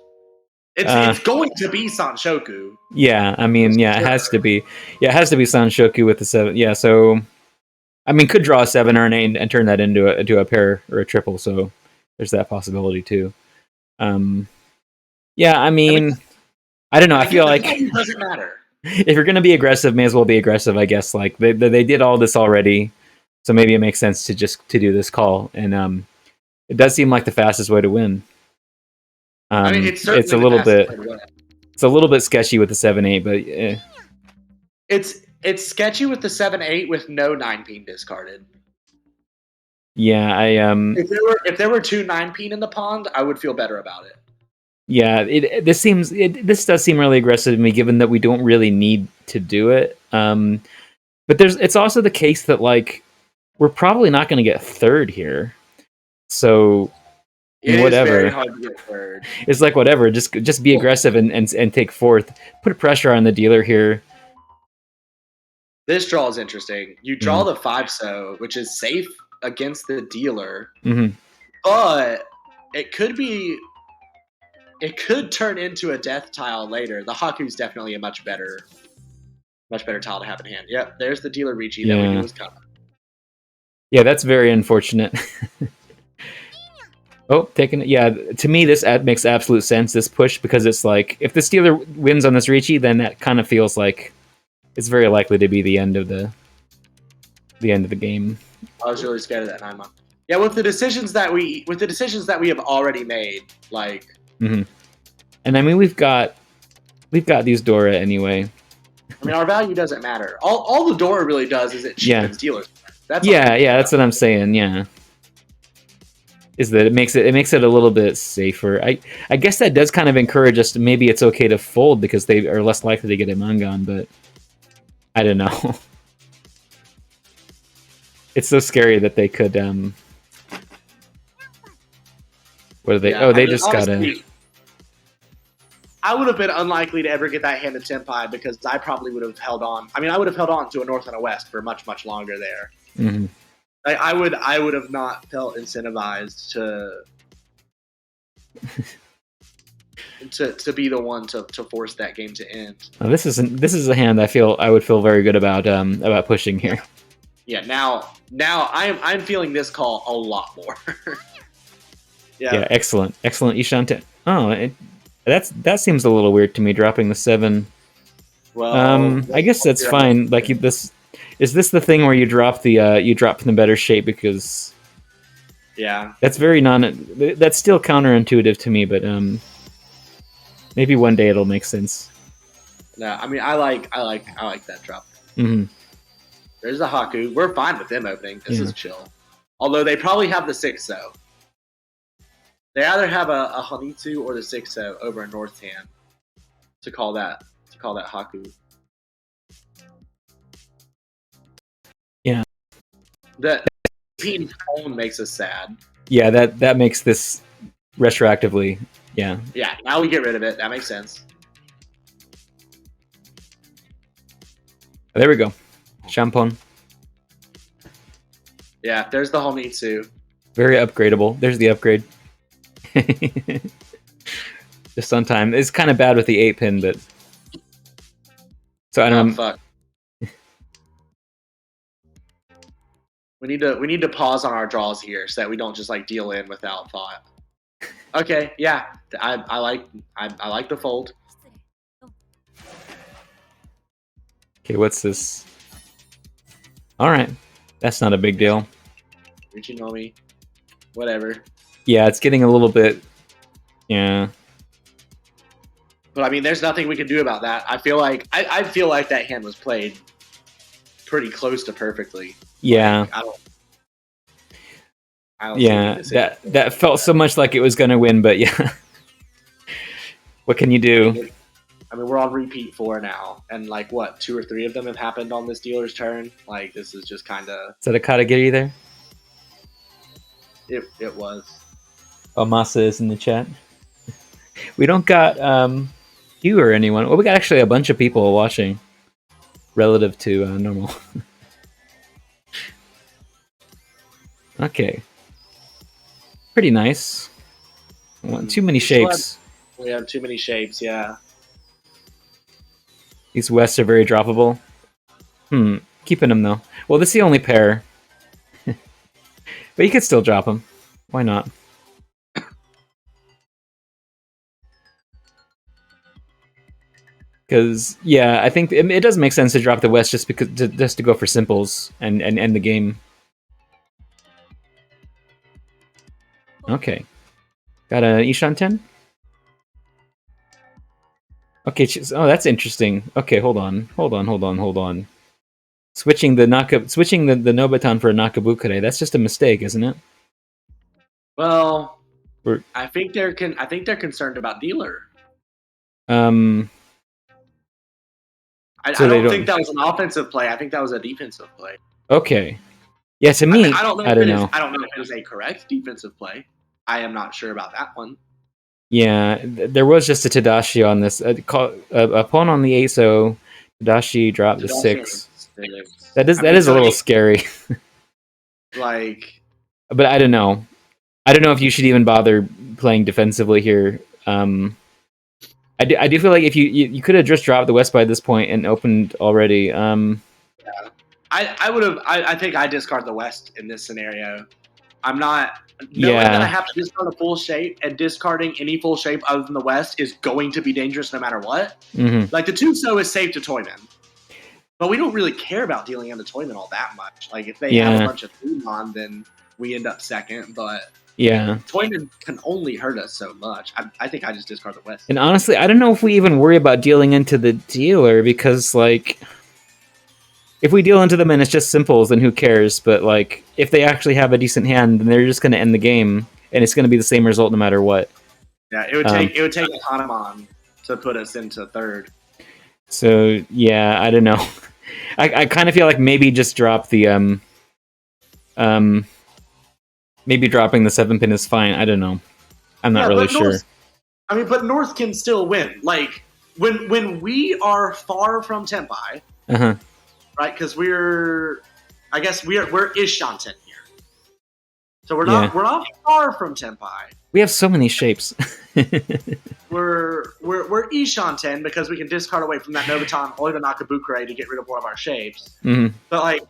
It's going to be Sanshoku. Yeah, I mean, yeah, it has to be. Yeah, it has to be Sanshoku with the 7. Yeah, so I mean, could draw a 7 or an 8 and turn that into a pair or a triple. So there's that possibility too. Yeah, I mean, I don't know. I feel like it doesn't matter. If you're going to be aggressive, may as well be aggressive, I guess. Like they did all this already, so maybe it makes sense to do this call. And it does seem like the fastest way to win. I mean, it's a little bit sketchy with the 7/8, but it's sketchy with the 7/8 with no 9-peen discarded. Yeah, if there were 2 9-peen in the pond, I would feel better about it. Yeah, this does seem really aggressive to me, given that we don't really need to do it. But it's also the case that like we're probably not going to get third here, so whatever. Is very hard to get third. It's like whatever, just be aggressive and take fourth. Put pressure on the dealer here. This draw is interesting. You draw the 5-so, which is safe against the dealer, but it could turn into a death tile later. The Haku's definitely a much better tile to have in hand. Yep, there's the dealer Ricci that we knew was coming. Yeah, that's very unfortunate. Oh, taking it. Yeah, to me, this makes absolute sense, this push, because it's like, if the dealer wins on this Ricci, then that kind of feels like it's very likely to be the end of the game. I was really scared of that 9 month. Yeah, with the decisions that we have already made, like. And I mean, we've got these Dora anyway. I mean, our value doesn't matter. All the Dora really does is it cheapens dealers. That's that's what I'm saying. Yeah, is that it makes it a little bit safer. I guess that does kind of encourage us to, maybe it's okay to fold because they are less likely to get a Mangan, but I don't know. It's so scary that they could. What are they? Yeah, they just got a. I would have been unlikely to ever get that hand to Tenpai because I probably would have held on. I mean, I would have held on to a North and a West for much, much longer there. I would have not felt incentivized to be the one to force that game to end. This is a hand I would feel very good about pushing here. Yeah, now I'm feeling this call a lot more. Yeah, excellent Ishante. Oh, that seems a little weird to me, dropping the 7. Well, I guess that's fine. Like is this the thing where you drop from the better shape because? Yeah, that's very that's still counterintuitive to me, but maybe one day it'll make sense. No, I mean I like that drop. There's the Haku. We're fine with them opening. This is chill. Although they probably have the 6-so. They either have a Honitsu or the 6-so over a North hand to call that Haku. Yeah. The being home makes us sad. Yeah, that makes this retroactively. Yeah. Yeah, now we get rid of it. That makes sense. There we go. Shampon. Yeah, there's the Honitsu. Very upgradable. There's the upgrade. Just on time. It's kind of bad with the 8-pin, but so I don't. Fuck. We need to pause on our draws here so that we don't just like deal in without thought. Okay, yeah, I like the fold. Okay, what's this? All right, that's not a big deal. Richinomi, whatever. Yeah, it's getting a little bit. Yeah. But I mean, there's nothing we can do about that. I feel like that hand was played pretty close to perfectly. Yeah. Like, I don't yeah, that felt so much like it was gonna win, but yeah. What can you do? I mean, we're on repeat 4 now, and like what, 2 or 3 of them have happened on this dealer's turn. Like this is just kind of. Is that a Katagiri there? It was. Oh, Masa is in the chat. We don't got you or anyone. Well, we got actually a bunch of people watching relative to normal. Okay. Pretty nice. Too many shapes. We have too many shapes, yeah. These Wests are very droppable. Keeping them though. Well, this is the only pair. But you could still drop them. Why not? Because I think it does make sense to drop the West just to go for simples and end the game. Okay, got an Ishan 10. Okay, that's interesting. Okay, hold on. Switching the Nobutan for a Nakabukure, that's just a mistake, isn't it? Well, I think they're concerned about dealer. I don't think that was an offensive play. I think that was a defensive play. Okay. Yeah, to me, I don't know. I don't know if it is a correct defensive play. I am not sure about that one. Yeah, there was just a Tadashi on this. A pawn on the 8, so Tadashi dropped the 6. That is a little scary. But I don't know. I don't know if you should even bother playing defensively here. I do feel like if you could have just dropped the West by this point and opened already. Yeah. I would have. I think I discard the West in this scenario. I'm not knowing that I have to discard a full shape, and discarding any full shape other than the West is going to be dangerous no matter what. Mm-hmm. Like the 2-so is safe to Toyman, but we don't really care about dealing into Toyman all that much. Like if they have a bunch of 3-mon, then we end up second. But Toyman can only hurt us so much. I think I just discard the West. And honestly, I don't know if we even worry about dealing into the dealer because like. If we deal into them and it's just simples, then who cares? But like, if they actually have a decent hand, then they're just going to end the game, and it's going to be the same result no matter what. Yeah, it would take a Hanuman to put us into third. So yeah, I don't know. I kind of feel like maybe just drop the maybe dropping the 7-pin is fine. I don't know. I'm not really sure. But North can still win. Like when we are far from Tempai. Right, because we're Ishanten here, so we're not far from Tempai. We have so many shapes. we're Ishanten because we can discard away from that Nobutan or the Nakabukure to get rid of one of our shapes. Mm-hmm. But like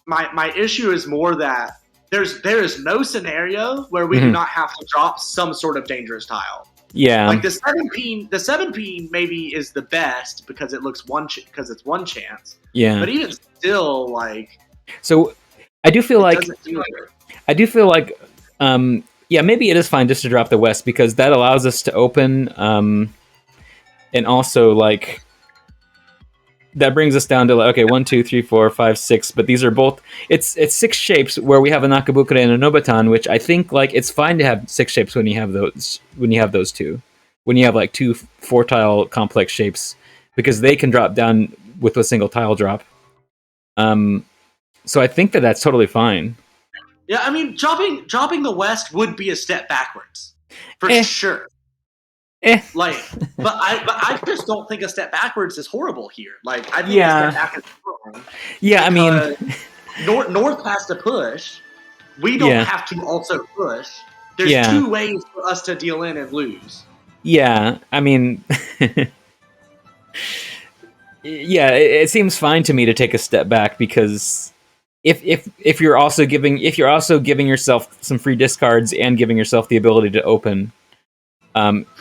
my issue is more that there is no scenario where we do not have to drop some sort of dangerous tile. Yeah, like the 7-pin maybe is the best because it looks because it's one chance. Yeah, but even still, like, so I do feel like maybe it is fine just to drop the West because that allows us to open, and also like that brings us down to like, okay, 1, 2, 3, 4, 5, 6. But these are both it's 6 shapes where we have a Nakabukure and a Nobutan, which I think like it's fine to have 6 shapes when you have those two, when you have like 2 4-tile complex shapes because they can drop down with a single tile drop. So I think that's totally fine. Yeah, I mean, dropping the West would be a step backwards for sure. Like, but I just don't think a step backwards is horrible here. Like, I think a step back is wrong. Yeah, I mean, North has to push. We don't have to also push. There's 2 ways for us to deal in and lose. Yeah, I mean, it seems fine to me to take a step back because if you're also giving yourself some free discards and giving yourself the ability to open.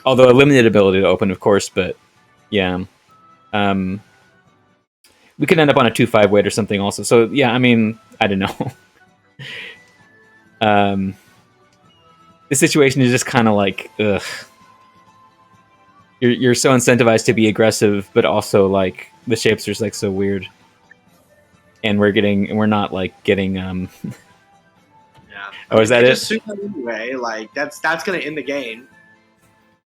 Although a limited ability to open, of course, but yeah. We could end up on a 2-5 weight or something also. So yeah, I mean, I don't know. The situation is just kind of like, ugh. You're so incentivized to be aggressive, but also like the shapes are like so weird. And we're not like getting Yeah. Oh, is that it? Just anyway, like that's gonna end the game.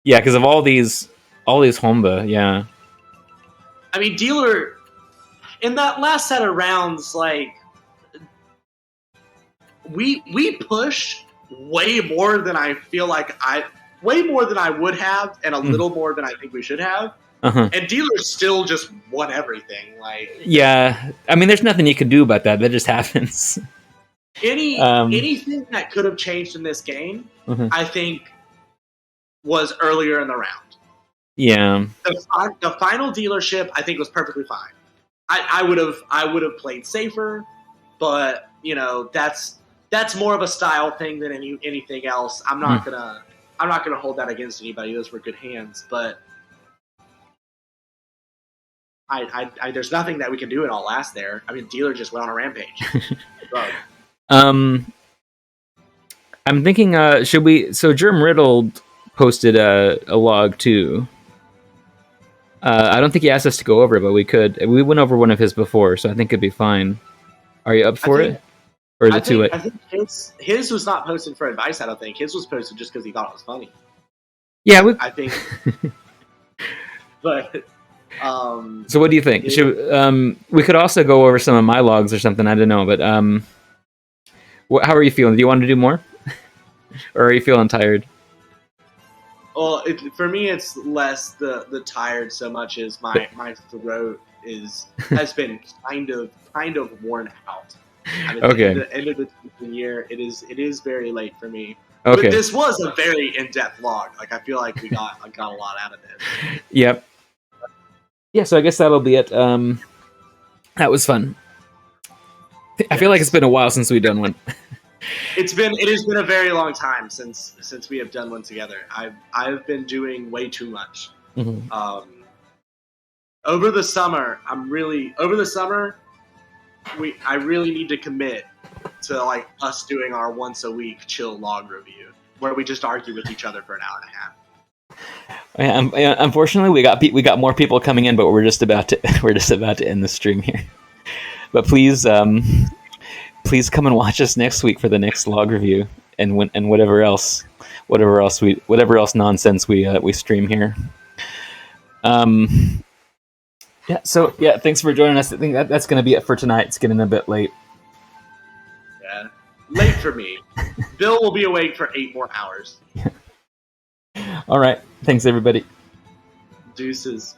Yeah, because of all these Honba, yeah. I mean, dealer in that last set of rounds, like we push way more than I feel like way more than I would have, and a little more than I think we should have. And dealer still just won everything. Like, yeah, I mean, there's nothing you can do about that. That just happens. Anything that could have changed in this game, I think, was earlier in the round. Yeah. The final dealership, I think, was perfectly fine. I would have played safer, but you know that's that's more of a style thing than anything else. I'm not gonna hold that against anybody. Those were good hands, but there's nothing that we can do in all last there. I mean, dealer just went on a rampage. I'm thinking, should we? So Germ Riddled posted a log too. I don't think he asked us to go over it, but we could. We went over one of his before, so I think it'd be fine. Are you up for it? Or is it too late? I think his was not posted for advice. I don't think his was posted just because he thought it was funny. Yeah, I think. But. So what do you think? Should we could also go over some of my logs or something? I don't know, but how are you feeling? Do you want to do more, or are you feeling tired? Well, for me, it's less the tired so much as my throat has been kind of worn out. I mean, Okay. At the end of the year, it is very late for me. Okay. But this was a very in-depth log. Like I feel like I got a lot out of this. Yep. Yeah, so I guess that'll be it. That was fun. I feel like it's been a while since we've done one. It has been a very long time since we have done one together. I've been doing way too much. Mm-hmm. Over the summer, I really need to commit to like us doing our once a week chill log review where we just argue with each other for an hour and a half. Unfortunately, we got more people coming in, but we're just about to end the stream here. But please come and watch us next week for the next log review and whatever else nonsense we stream here. Yeah. So yeah, thanks for joining us. I think that's going to be it for tonight. It's getting a bit late. Yeah, late for me. Bill will be awake for 8 more hours. All right. Thanks, everybody. Deuces.